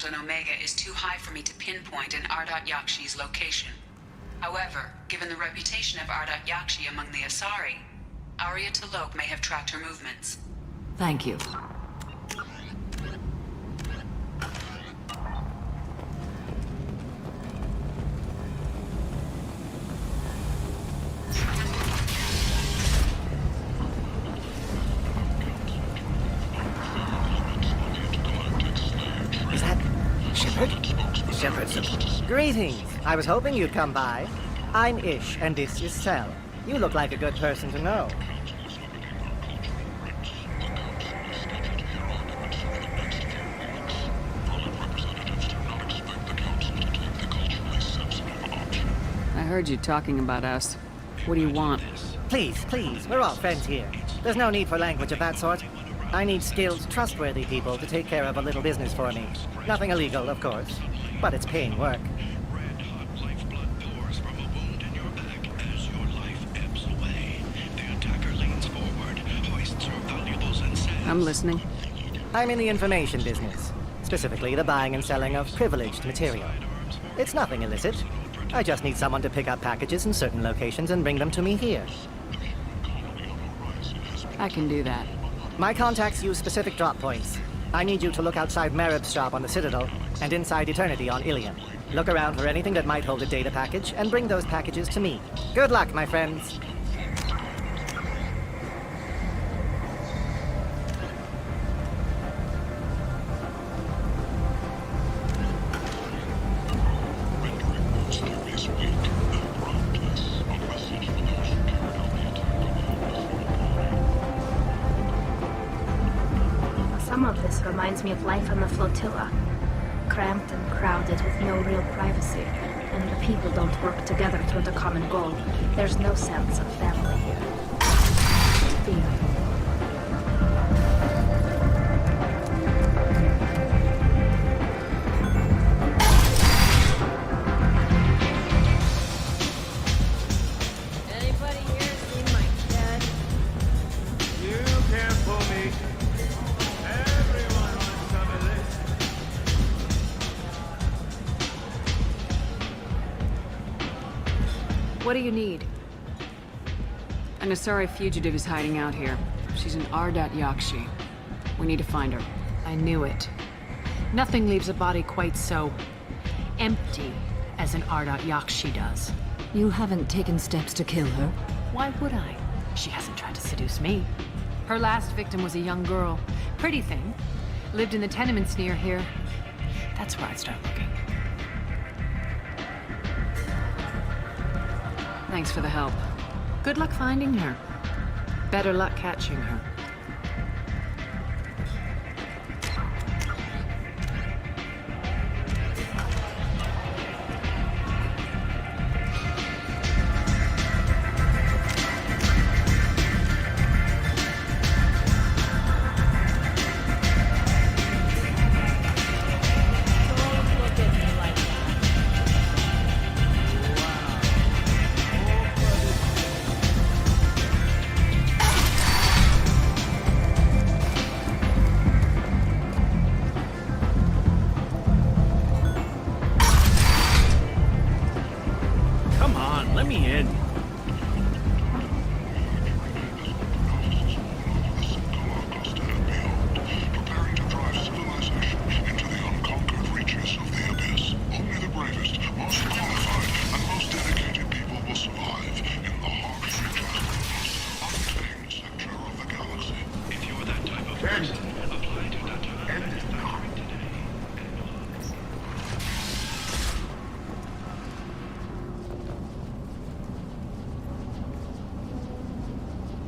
on Omega is too high for me to pinpoint an Ardat-Yakshi's location. However, given the reputation of Ardat-Yakshi among the Asari, Arya T'Loak may have tracked her movements. Thank you. Is that Shepard? Shepard. Greetings. I was hoping you'd come by. I'm Ish, and this is Cell. You look like a good person to know. I heard you talking about us. What do you want? Please, please, we're all friends here. There's no need for language of that sort. I need skilled, trustworthy people to take care of a little business for me. Nothing illegal, of course, but it's paying work. I'm listening. I'm in the information business, specifically the buying and selling of privileged material. It's nothing illicit. I just need someone to pick up packages in certain locations and bring them to me here. I can do that. My contacts use specific drop points. I need you to look outside Marib's shop on the Citadel and inside Eternity on Ilion. Look around for anything that might hold a data package and bring those packages to me. Good luck, my friends. Some of this reminds me of life on the flotilla. Cramped and crowded with no real privacy. And the people don't work together toward a common goal. There's no sense of family here. Fear. What do you need? An Asari fugitive is hiding out here. She's an Ardat-Yakshi. We need to find her. I knew it. Nothing leaves a body quite so empty as an Ardat-Yakshi does. You haven't taken steps to kill her? Why would I? She hasn't tried to seduce me. Her last victim was a young girl. Pretty thing. Lived in the tenements near here. That's where I'd start looking. Thanks for the help. Good luck finding her. Better luck catching her.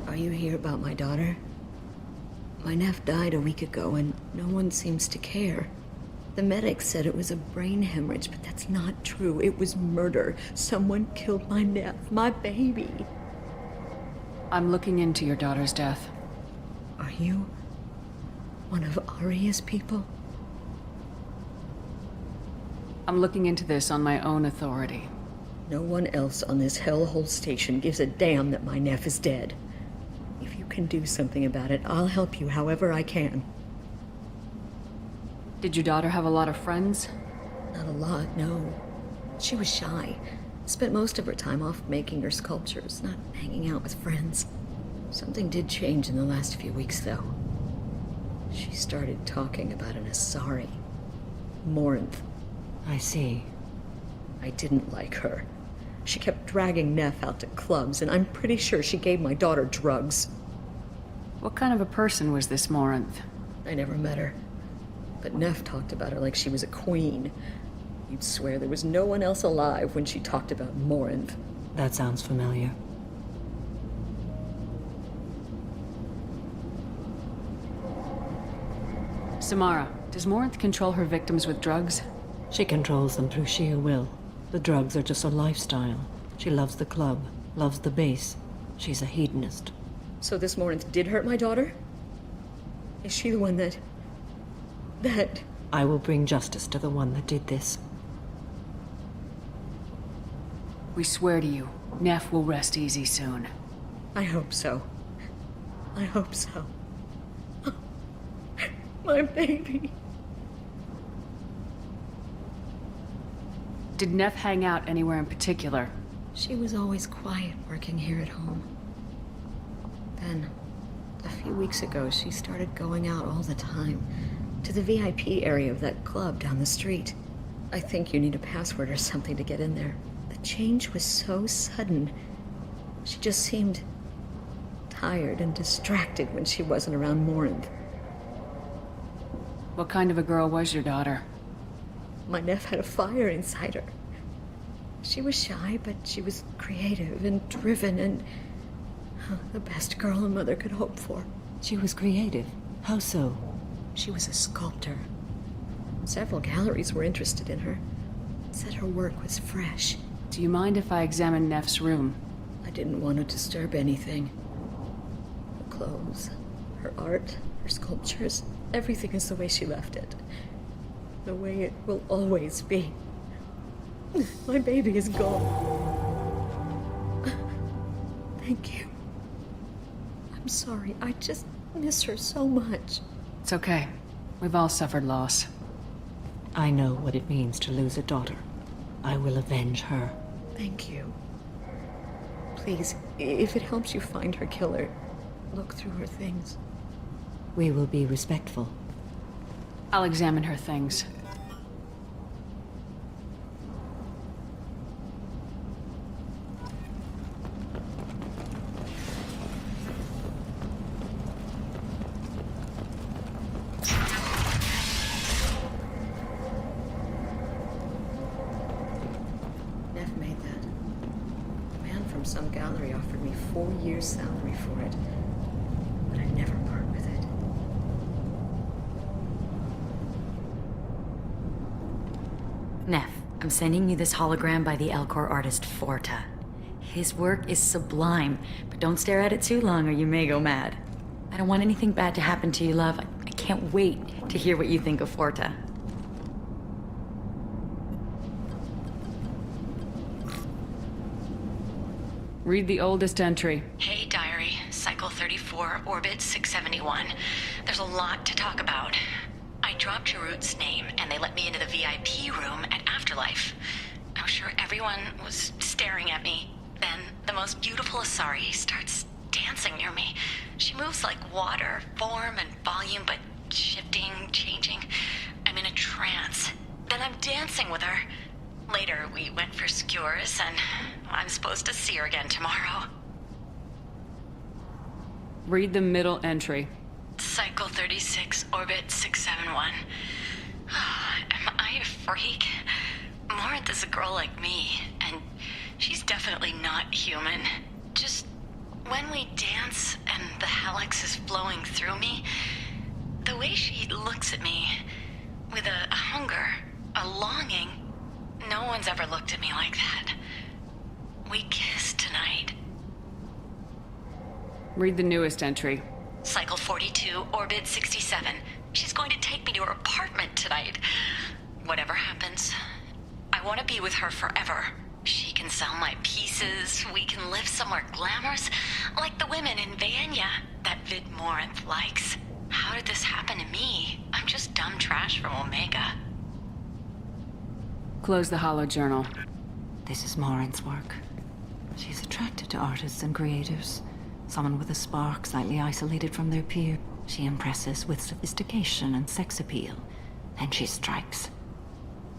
Are you here about my daughter? My nephew died a week ago and no one seems to care. The medics said it was a brain hemorrhage, but that's not true. It was murder. Someone killed my nephew, my baby. I'm looking into your daughter's death. Are you one of Arya's people? I'm looking into this on my own authority. No one else on this hellhole station gives a damn that my nephew is dead. If you can do something about it, I'll help you however I can. Did your daughter have a lot of friends? Not a lot, no. She was shy. Spent most of her time off making her sculptures, not hanging out with friends. Something did change in the last few weeks, though. She started talking about an Asari. Morinth. I see. I didn't like her. She kept dragging Neff out to clubs, and I'm pretty sure she gave my daughter drugs. What kind of a person was this Morinth? I never met her. But Neff talked about her like she was a queen. You'd swear there was no one else alive when she talked about Morinth. That sounds familiar. Samara, does Morinth control her victims with drugs? She controls them through sheer will. The drugs are just a lifestyle. She loves the club, loves the base. She's a hedonist. So this Morinth did hurt my daughter? Is she the one that... I will bring justice to the one that did this. We swear to you, Neff will rest easy soon. I hope so. I hope so. My baby. Did Neff hang out anywhere in particular? She was always quiet working here at home. Then, a few weeks ago, she started going out all the time. To the VIP area of that club down the street. I think you need a password or something to get in there. The change was so sudden. She just seemed tired and distracted when she wasn't around Morinth. What kind of a girl was your daughter? My Neff had a fire inside her. She was shy, but she was creative and driven and the best girl a mother could hope for. She was creative? How so? She was a sculptor. Several galleries were interested in her. Said her work was fresh. Do you mind if I examine Neff's room? I didn't want to disturb anything. Her clothes, her art, her sculptures, everything is the way she left it. The way it will always be. My baby is gone. Thank you. I'm sorry, I just miss her so much. It's okay. We've all suffered loss. I know what it means to lose a daughter. I will avenge her. Thank you. Please, if it helps you find her killer, look through her things. We will be respectful. I'll examine her things. Some gallery offered me 4 years' salary for it, but I'd never part with it. Neff, I'm sending you this hologram by the Elcor artist Forta. His work is sublime, but don't stare at it too long or you may go mad. I don't want anything bad to happen to you, love. I can't wait to hear what you think of Forta. Read the oldest entry. Hey, diary. Cycle 34, orbit 671. There's a lot to talk about. I dropped Jarut's name, and they let me into the VIP room at Afterlife. I'm sure everyone was staring at me. Then, the most beautiful Asari starts dancing near me. She moves like water, form and volume, but shifting, changing. I'm in a trance. Then I'm dancing with her. Later, we went for skewers, and I'm supposed to see her again tomorrow. Read the middle entry. Cycle 36, orbit 671. Am I a freak? Morinth is a girl like me, and she's definitely not human. Just when we dance and the helix is flowing through me, the way she looks at me with a hunger, a longing, no one's ever looked at me like that. We kissed tonight. Read the newest entry. Cycle 42, orbit 67. She's going to take me to her apartment tonight. Whatever happens, I want to be with her forever. She can sell my pieces, we can live somewhere glamorous, like the women in Vanya that Vid Morinth likes. How How did this happen to me? I'm just dumb trash from Omega. Close the hollow journal. This is Morin's work. She's attracted to artists and creators. Someone with a spark, slightly isolated from their peer. She impresses with sophistication and sex appeal. Then she strikes.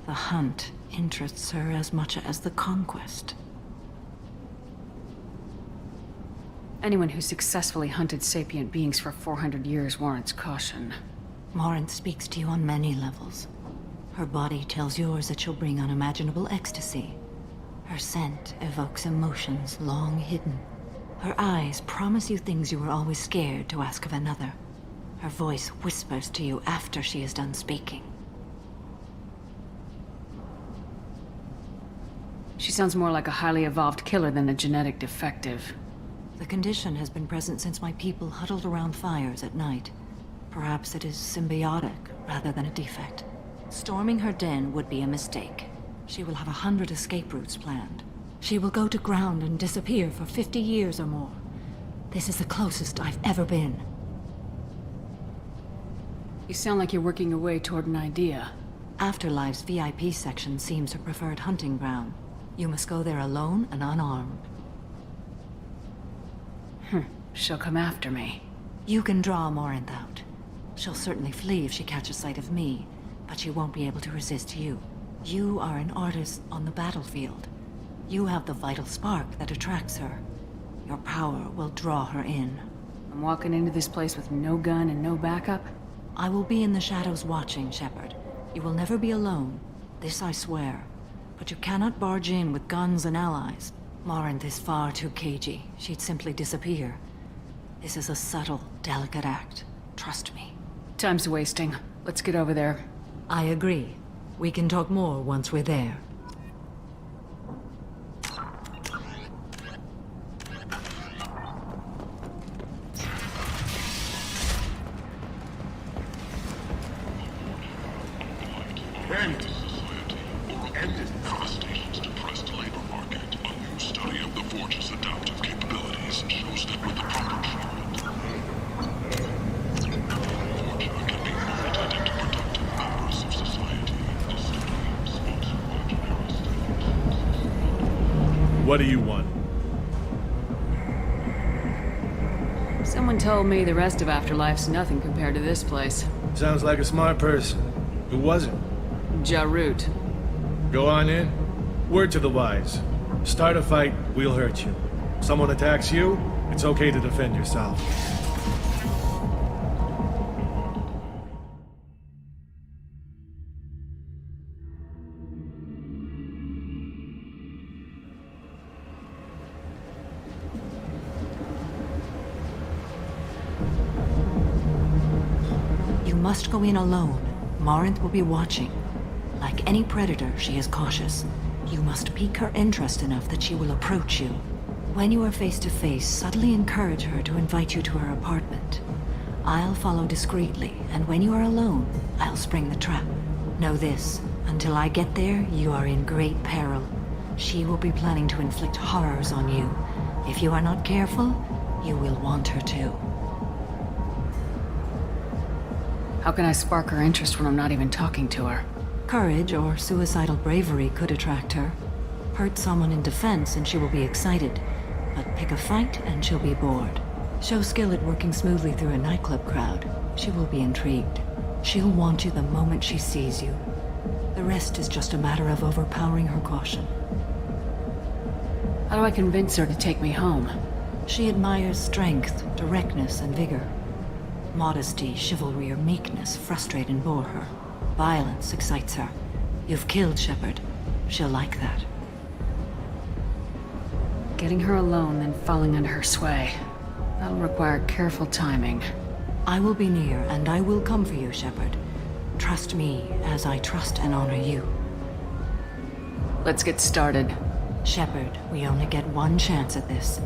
The hunt interests her as much as the conquest. Anyone who successfully hunted sapient beings for 400 years warrants caution. Morin speaks to you on many levels. Her body tells yours that she'll bring unimaginable ecstasy. Her scent evokes emotions long hidden. Her eyes promise you things you were always scared to ask of another. Her voice whispers to you after she is done speaking. She sounds more like a highly evolved killer than a genetic defective. The condition has been present since my people huddled around fires at night. Perhaps it is symbiotic rather than a defect. Storming her den would be a mistake. She will have 100 escape routes planned. She will go to ground and disappear for 50 years or more. This is the closest I've ever been. You sound like you're working your way toward an idea. Afterlife's VIP section seems her preferred hunting ground. You must go there alone and unarmed. She'll come after me. You can draw Morinth out. She'll certainly flee if she catches sight of me, but she won't be able to resist you. You are an artist on the battlefield. You have the vital spark that attracts her. Your power will draw her in. I'm walking into this place with no gun and no backup? I will be in the shadows watching, Shepard. You will never be alone. This I swear. But you cannot barge in with guns and allies. Morinth is far too cagey. She'd simply disappear. This is a subtle, delicate act. Trust me. Time's wasting. Let's get over there. I agree. We can talk more once we're there. What do you want? Someone told me the rest of Afterlife's nothing compared to this place. Sounds like a smart person. Who was it? Jarut. Go on in. Word to the wise. Start a fight, we'll hurt you. Someone attacks you, it's okay to defend yourself. You must go in alone. Morinth will be watching. Like any predator, she is cautious. You must pique her interest enough that she will approach you. When you are face to face, subtly encourage her to invite you to her apartment. I'll follow discreetly, and when you are alone, I'll spring the trap. Know this, until I get there, you are in great peril. She will be planning to inflict horrors on you. If you are not careful, you will want her to. How can I spark her interest when I'm not even talking to her? Courage or suicidal bravery could attract her. Hurt someone in defense and she will be excited. But pick a fight and she'll be bored. Show skill at working smoothly through a nightclub crowd. She will be intrigued. She'll want you the moment she sees you. The rest is just a matter of overpowering her caution. How do I convince her to take me home? She admires strength, directness, and vigor. Modesty, chivalry, or meekness frustrate and bore her. Violence excites her. You've killed Shepard. She'll like that. Getting her alone, then falling under her sway. That'll require careful timing. I will be near, and I will come for you, Shepard. Trust me, as I trust and honor you. Let's get started. Shepard, we only get one chance at this.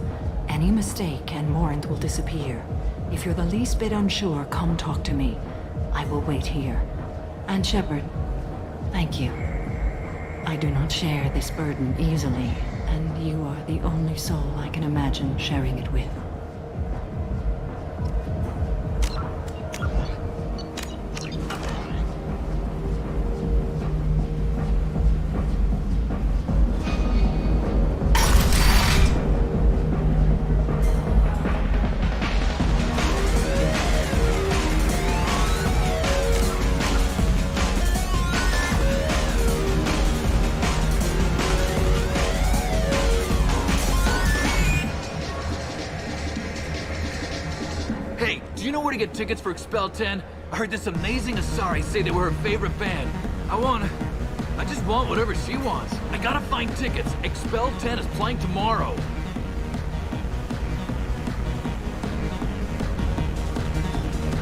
Any mistake, and Morinth will disappear. If you're the least bit unsure, come talk to me. I will wait here. And Shepard, thank you. I do not share this burden easily, and you are the only soul I can imagine sharing it with. do you know where to get tickets for Expel 10? I heard this amazing Asari say they were her favorite band. I just want whatever she wants. I gotta find tickets. Expel 10 is playing tomorrow.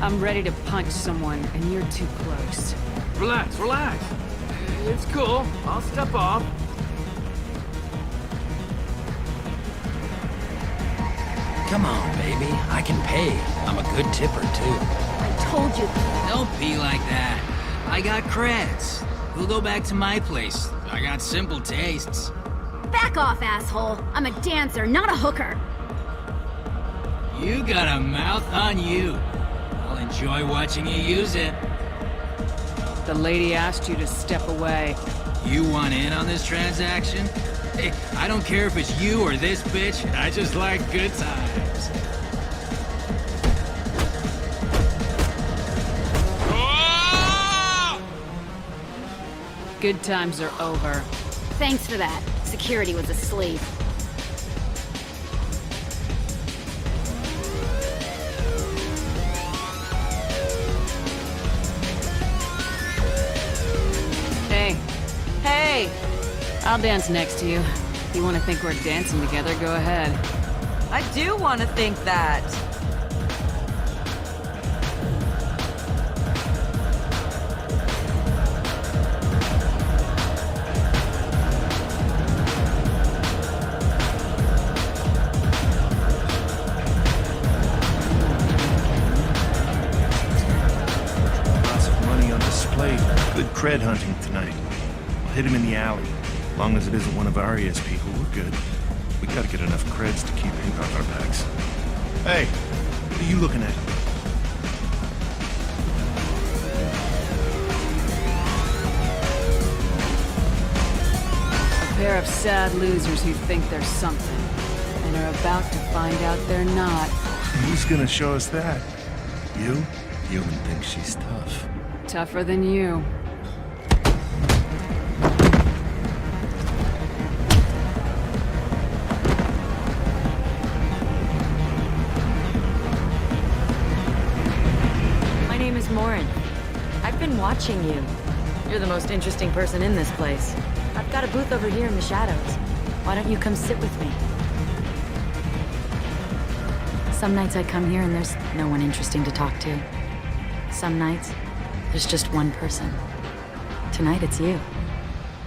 I'm ready to punch someone, and you're too close. Relax, relax. It's cool. I'll step off. Come on, baby. I can pay. I'm a good tipper, too. I told you. Don't be like that. I got creds. We'll go back to my place. I got simple tastes. Back off, asshole. I'm a dancer, not a hooker. You got a mouth on you. I'll enjoy watching you use it. The lady asked you to step away. You want in on this transaction? Hey, I don't care if it's you or this bitch. I just like good times. Good times are over. Thanks for that. Security was asleep. Hey. Hey! I'll dance next to you. If you want to think we're dancing together, go ahead. I do want to think that. Lots of money on display. Good cred hunting tonight. We'll hit him in the alley. As long as it isn't one of Arya's people, we're good. We gotta get enough creds to keep ink off our backs. Hey, what are you looking at? A pair of sad losers who think they're something, and are about to find out they're not. Who's gonna show us that? You? Human thinks she's tough. Tougher than you. I've been watching you. You're the most interesting person in this place. I've got a booth over here in the shadows. Why don't you come sit with me? Some nights I come here and there's no one interesting to talk to. Some nights, there's just one person. Tonight it's you.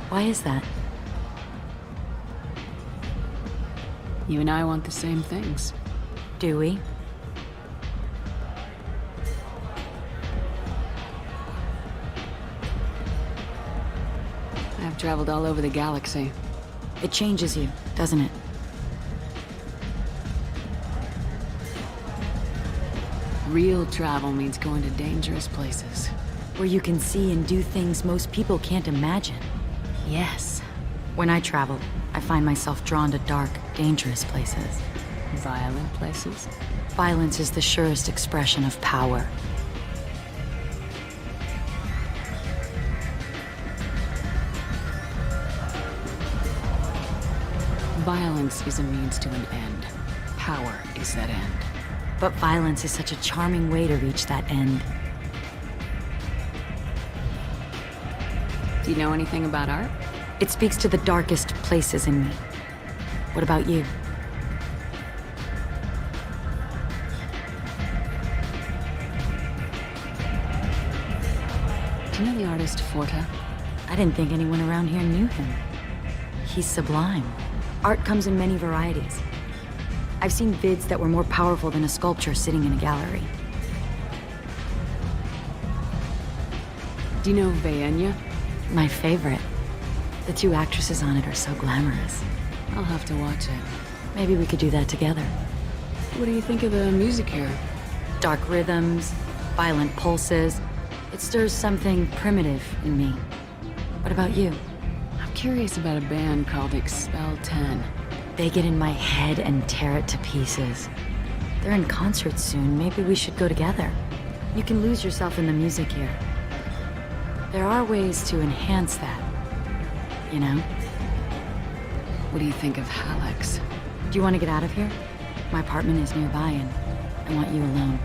Why is that? You and I want the same things. Do we? I've traveled all over the galaxy. It changes you, doesn't it? Real travel means going to dangerous places. Where you can see and do things most people can't imagine. Yes. When I travel, I find myself drawn to dark, dangerous places. Violent places? Violence is the surest expression of power. Violence is a means to an end. Power is that end. But violence is such a charming way to reach that end. Do you know anything about art? It speaks to the darkest places in me. What about you? Do you know the artist Forta? I didn't think anyone around here knew him. He's sublime. Art comes in many varieties. I've seen vids that were more powerful than a sculpture sitting in a gallery. Do you know Vaenya? My favorite. The two actresses on it are so glamorous. I'll have to watch it. Maybe we could do that together. What do you think of the music here? Dark rhythms, violent pulses. It stirs something primitive in me. What about you? I'm curious about a band called Expel 10. They get in my head and tear it to pieces. They're in concert soon. Maybe we should go together. You can lose yourself in the music here. There are ways to enhance that, you know? What do you think of Hallex? Do you want to get out of here? My apartment is nearby and I want you alone.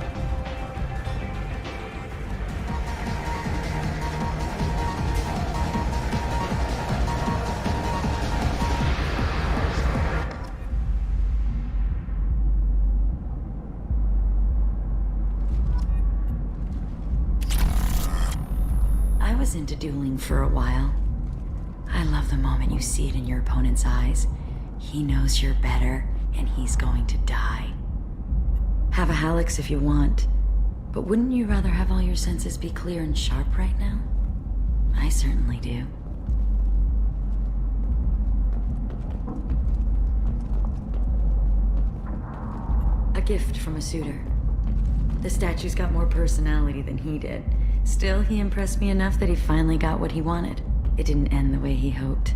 was into dueling for a while. I love the moment you see it in your opponent's eyes. He knows you're better, and he's going to die. Have a Hallex if you want, but wouldn't you rather have all your senses be clear and sharp right now? I certainly do. A gift from a suitor. The statue's got more personality than he did. Still, he impressed me enough that he finally got what he wanted. It didn't end the way he hoped.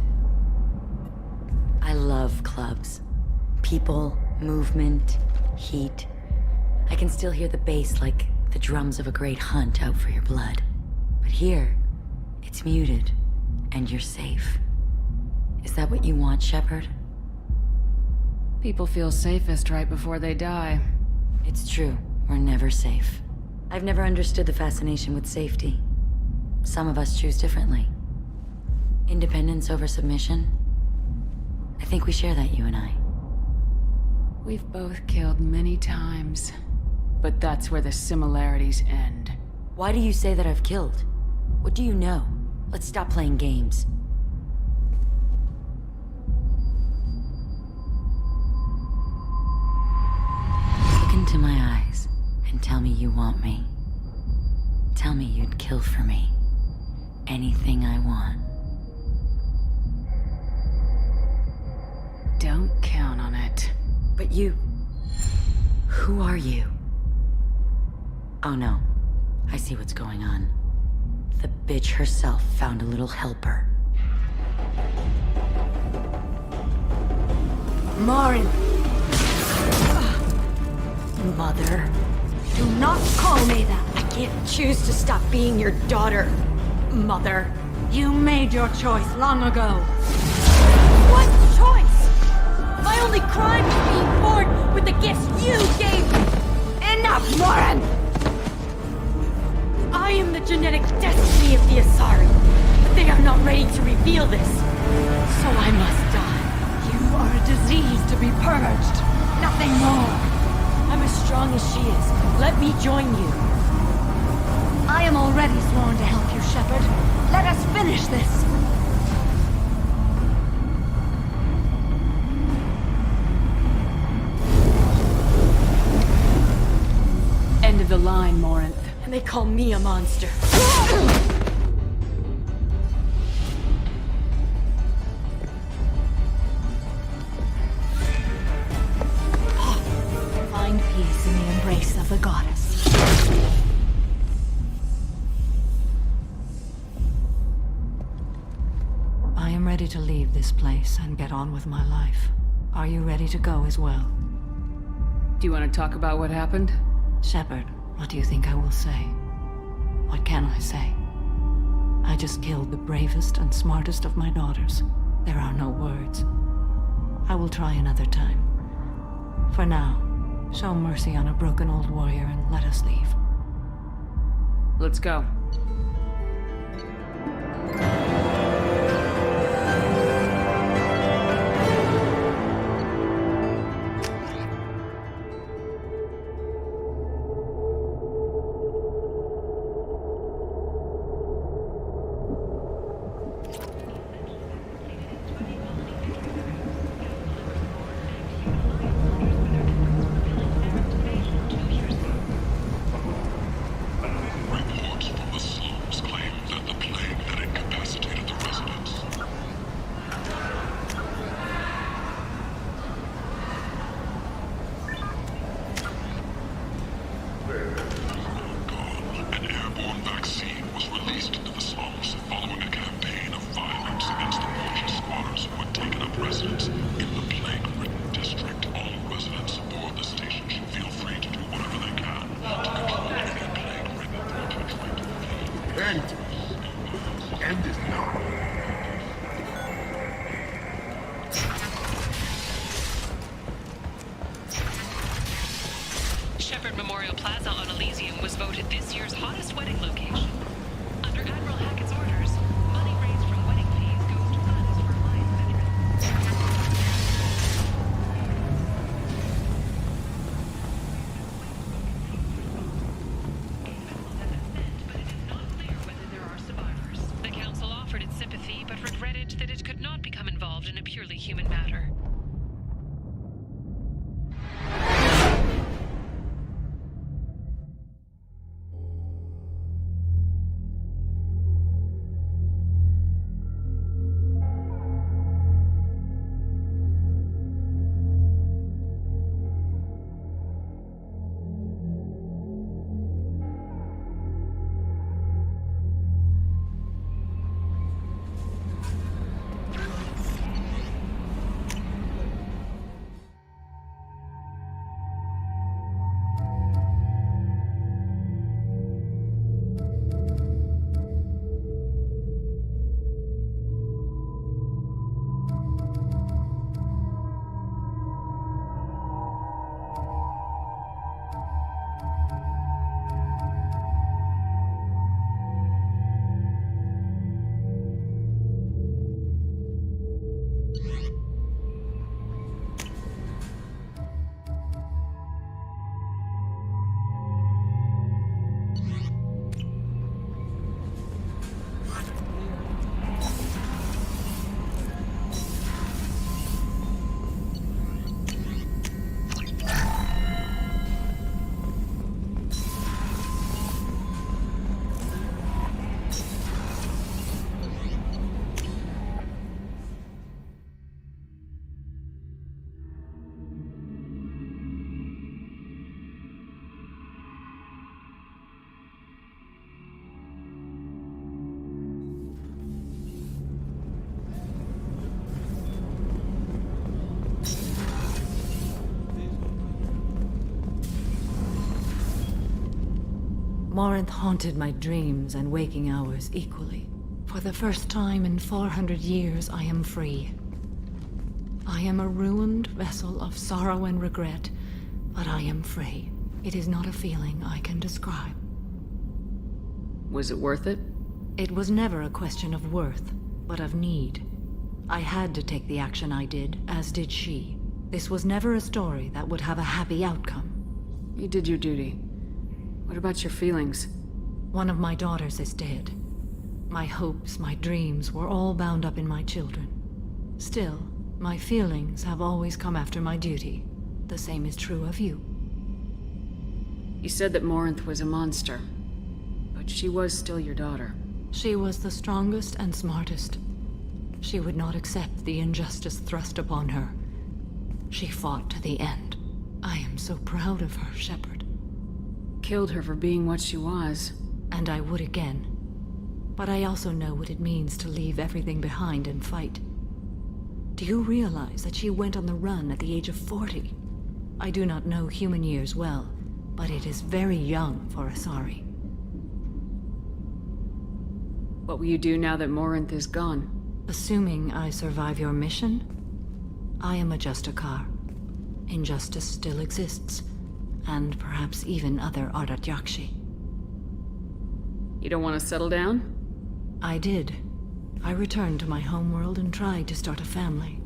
I love clubs. People, movement, heat. I can still hear the bass like the drums of a great hunt out for your blood. But here, it's muted, and you're safe. Is that what you want, Shepard? People feel safest right before they die. It's true. We're never safe. I've never understood the fascination with safety. Some of us choose differently. Independence over submission? I think we share that, you and I. We've both killed many times, but that's where the similarities end. Why do you say that I've killed? What do you know? Let's stop playing games. Look into my eyes and tell me you want me. Tell me you'd kill for me. Anything I want. Don't count on it. But you... Who are you? Oh no. I see what's going on. The bitch herself found a little helper. Marin! Mother. Do not call me that! I can't choose to stop being your daughter, Mother. You made your choice long ago. What choice? My only crime is being born with the gifts you gave me! Enough, Marin! I am the genetic destiny of the Asari, but they are not ready to reveal this. So I must die. You are a disease to be purged. Nothing more. I'm as strong as she is. Let me join you. I am already sworn to help you, Shepard. Let us finish this. End of the line, Morinth. And they call me a monster. Find peace in the embrace of the goddess. I am ready to leave this place and get on with my life. Are you ready to go as well? Do you want to talk about what happened? Shepard, what do you think I will say? What can I say? I just killed the bravest and smartest of my daughters. There are no words. I will try another time. For now, show mercy on a broken old warrior and let us leave. Let's go. Shepard Memorial Plaza on Elysium was voted this year's hottest wedding location. Under Admiral Hackett's orders, money raised from wedding fees goes to funds for Alliance veterans. But it is not clear whether there are survivors. Morinth haunted my dreams and waking hours equally. For the first time in 400 years, I am free. I am a ruined vessel of sorrow and regret, but I am free. It is not a feeling I can describe. Was it worth it? It was never a question of worth, but of need. I had to take the action I did, as did she. This was never a story that would have a happy outcome. You did your duty. What about your feelings? One of my daughters is dead. My hopes, my dreams were all bound up in my children. Still, my feelings have always come after my duty. The same is true of you. You said that Morinth was a monster, but she was still your daughter. She was the strongest and smartest. She would not accept the injustice thrust upon her. She fought to the end. I am so proud of her, Shepard. Killed her for being what she was. And I would again. But I also know what it means to leave everything behind and fight. Do you realize that she went on the run at the age of 40? I do not know human years well, but it is very young for Asari. What will you do now that Morinth is gone? Assuming I survive your mission, I am a Justicar. Injustice still exists, and perhaps even other Ardat-Yakshi. You don't want to settle down? I did. I returned to my homeworld and tried to start a family.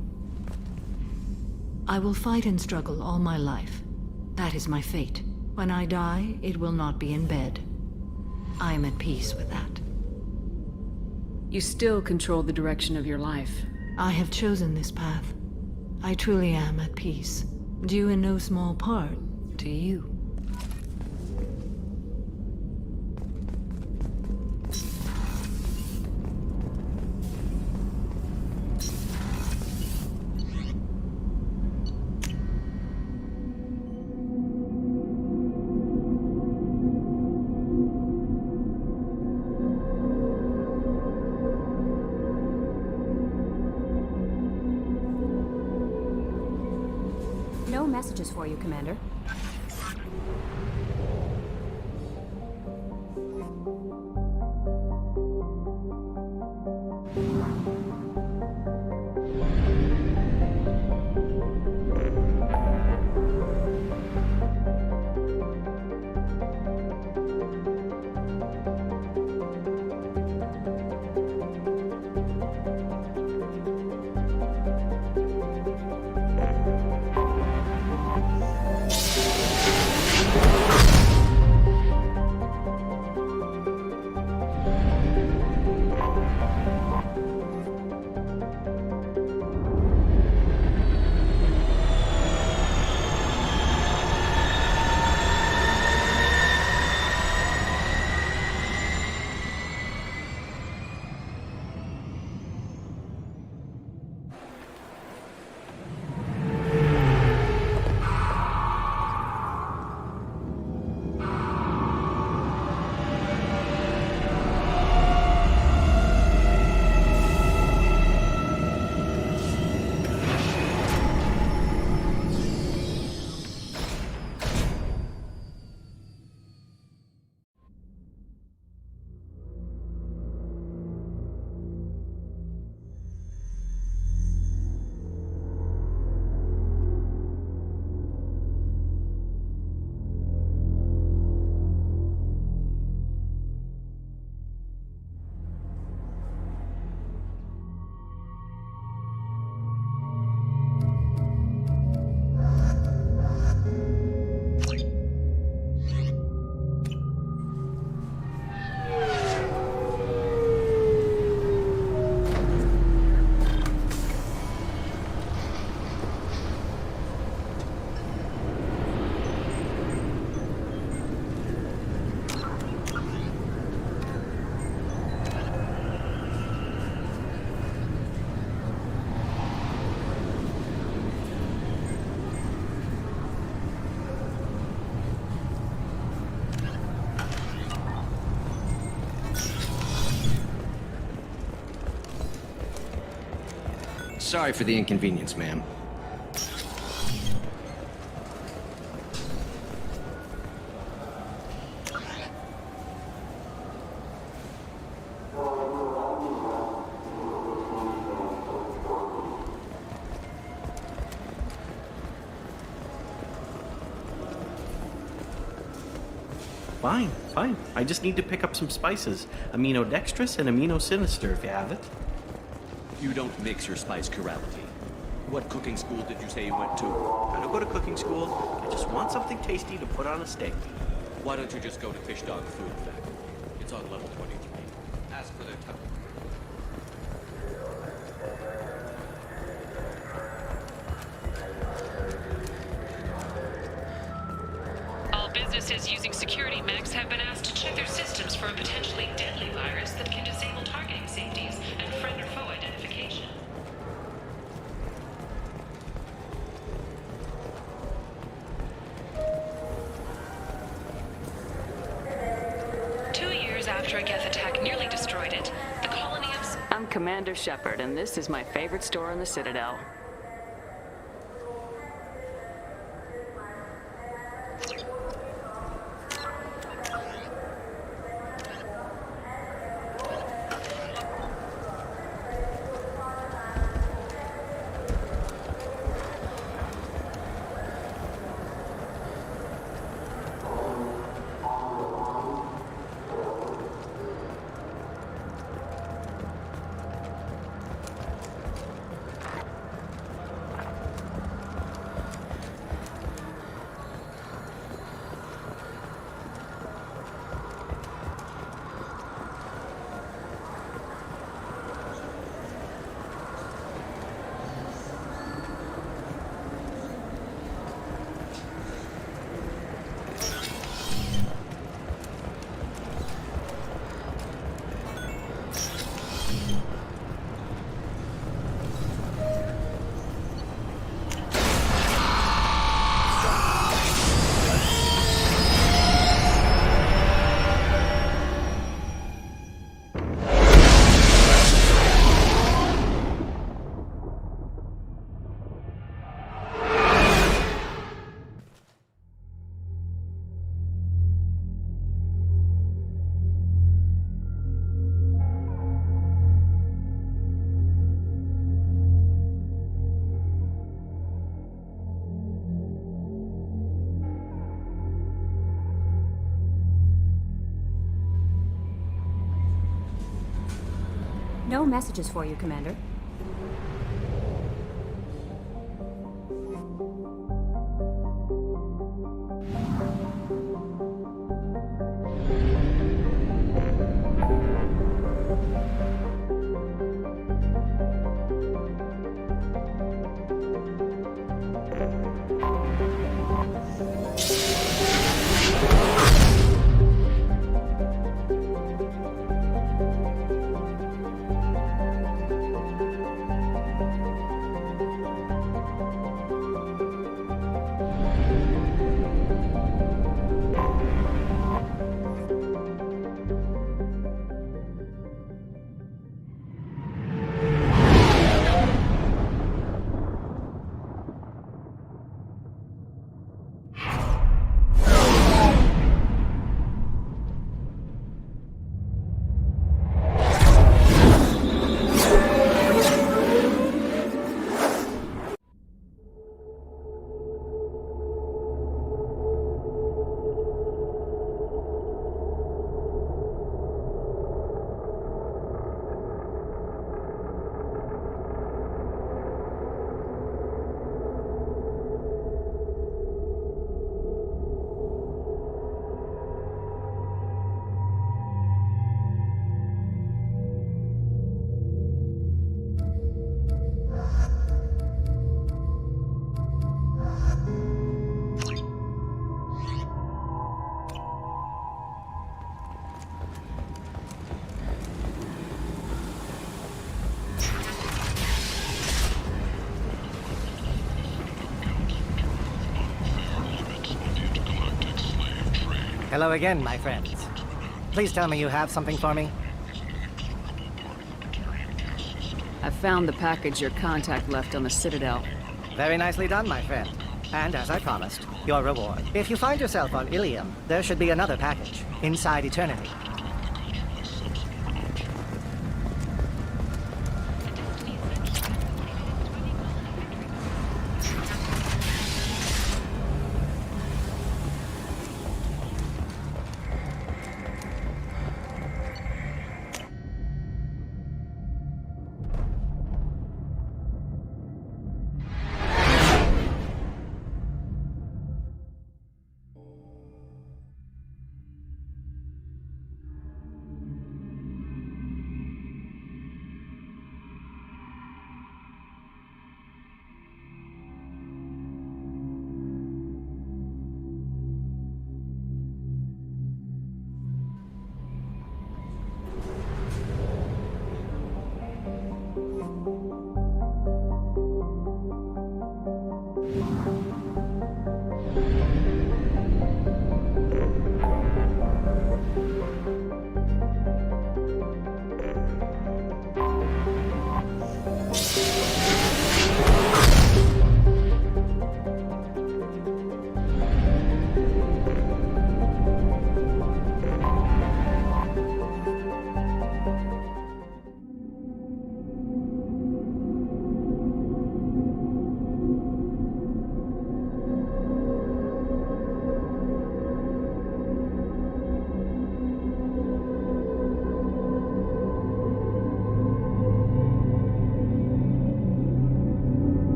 I will fight and struggle all my life. That is my fate. When I die, it will not be in bed. I am at peace with that. You still control the direction of your life. I have chosen this path. I truly am at peace, due in no small part to you. No messages for you, Commander. Sorry for the inconvenience, ma'am. Fine, fine. I just need to pick up some spices. Aminodextrous and aminosinister, if you have it. You don't mix your spice chirality. What cooking school did you say you went to? I don't go to cooking school. I just want something tasty to put on a steak. Why don't you just go to Fish Dog Food Factory? It's on level 23. Ask for their temple. All businesses using security mechs have been asked to check their systems for a potentially deadly virus that can disable targeting safeties and friend or foe identification. After a Geth attack nearly destroyed it, the colony of... I'm Commander Shepard, and this is my favorite store in the Citadel. No messages for you, Commander. Hello again, my friends. Please tell me you have something for me. I found the package your contact left on the Citadel. Very nicely done, my friend. And as I promised, your reward. If you find yourself on Ilium, there should be another package, inside Eternity.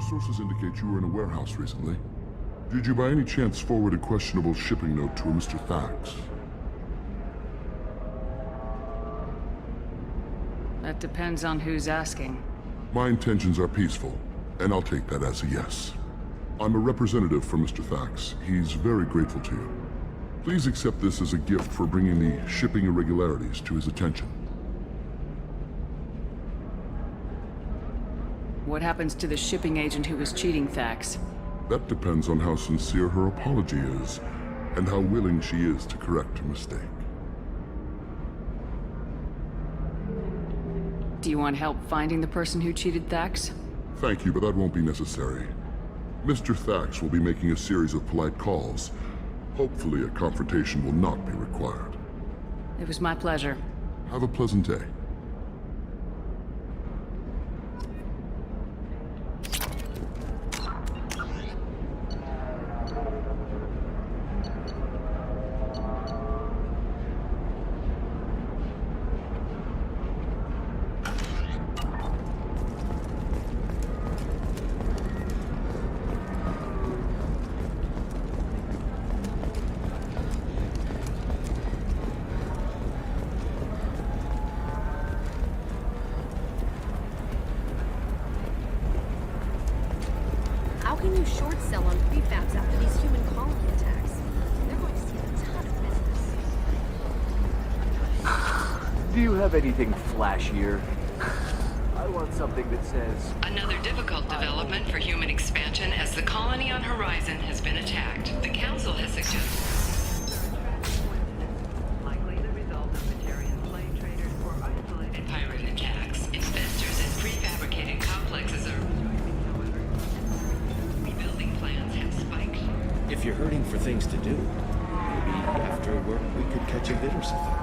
sources indicate you were in a warehouse recently. Did you by any chance forward a questionable shipping note to a Mr. Thax? That depends on who's asking. My intentions are peaceful, and I'll take that as a yes. I'm a representative for Mr. Thax. He's very grateful to you. Please accept this as a gift for bringing the shipping irregularities to his attention. What happens to the shipping agent who was cheating Thax? That depends on how sincere her apology is, and how willing she is to correct her mistake. Do you want help finding the person who cheated Thax? Thank you, but that won't be necessary. Mr. Thax will be making a series of polite calls. Hopefully a confrontation will not be required. It was my pleasure. Have a pleasant day. How can you short sell on prefabs after these human colony attacks? They're going to see a ton of business. Do you have anything flashier? I want something that says... Another difficult development for human expansion as the colony on Horizon has been attacked. The Council has suggested... likely the result of Batarian slave traders or isolated pirate attacks. Investors in prefabricated complexes are... If you're hurting for things to do, maybe after work we could catch a bit or something.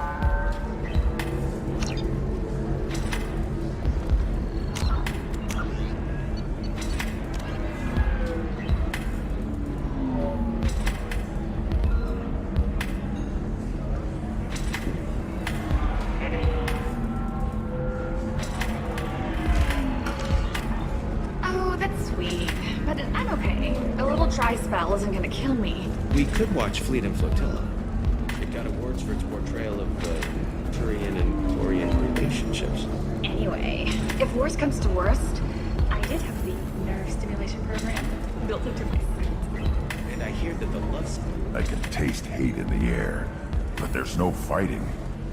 Oh, that's sweet. But I'm okay. A little dry spell isn't gonna kill me. We could watch Fleet and Flotilla. It got awards for its portrayal of Turian and Orient relationships. Anyway, if worst comes to worst, I did have the nerve stimulation program built into my suit. And I hear that the love song... I can taste hate in the air, but there's no fighting.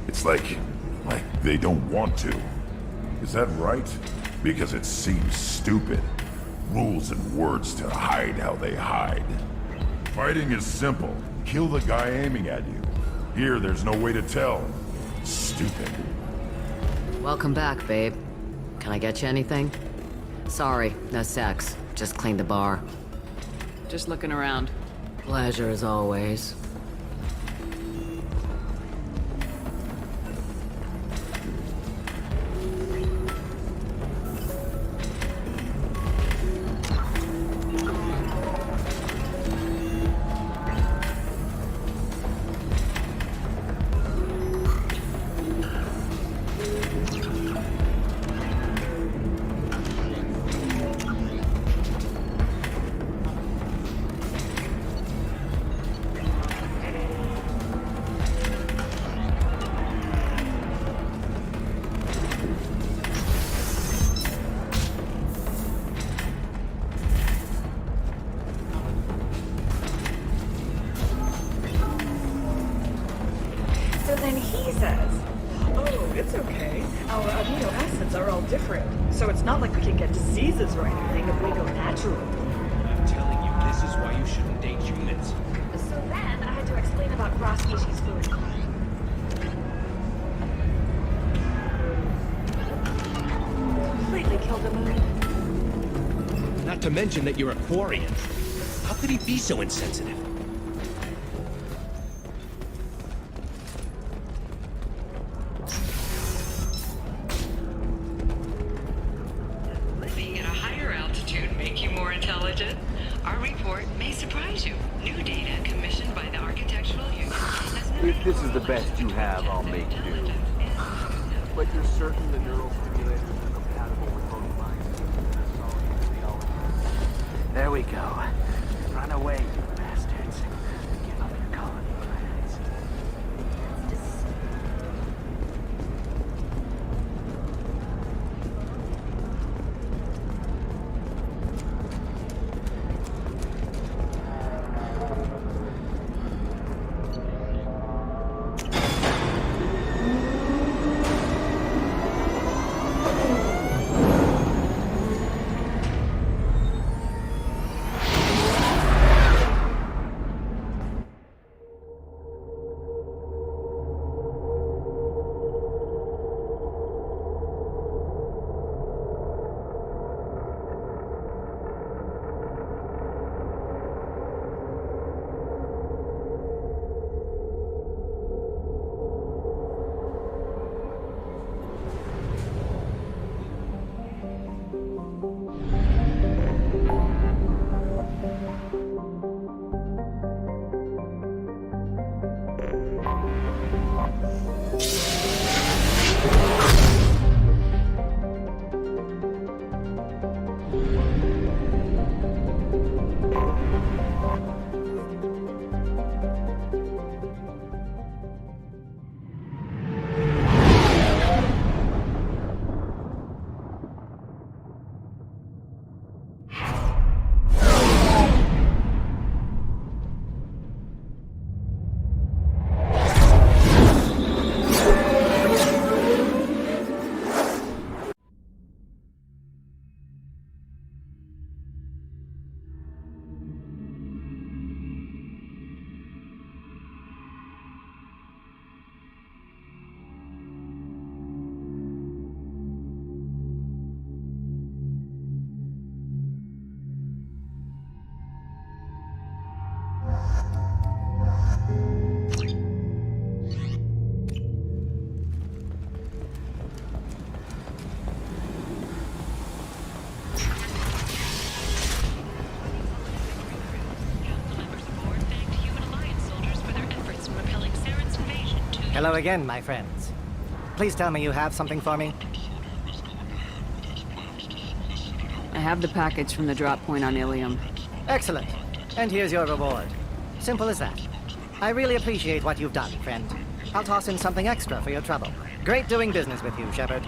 It's like they don't want to. Is that right? Because it seems stupid. Rules and words to hide how they hide. Fighting is simple. Kill the guy aiming at you. Here, there's no way to tell. Stupid. Welcome back, babe. Can I get you anything? Sorry, no sex. Just cleaned the bar. Just looking around. Pleasure as always. So then he says, oh, it's okay. Our amino acids are all different. So it's not like we can get diseases or anything if we go natural. I'm telling you, this is why you shouldn't date humans. So then I had to explain about cross-species fluid. Completely killed the mood. Not to mention that you're a Quarian. How could he be so insensitive? Living at a higher altitude make you more intelligent? Our report may surprise you. New data commissioned by the Architectural Union. If this is the best you have, I'll make do. But you're certain the neural stimulators are compatible with both minds and physiology? There we go. Run away, you bastards. Give up your colony plans. Hello again, my friends. Please tell me you have something for me. I have the package from the drop point on Ilium. Excellent. And here's your reward. Simple as that. I really appreciate what you've done, friend. I'll toss in something extra for your trouble. Great doing business with you, Shepard.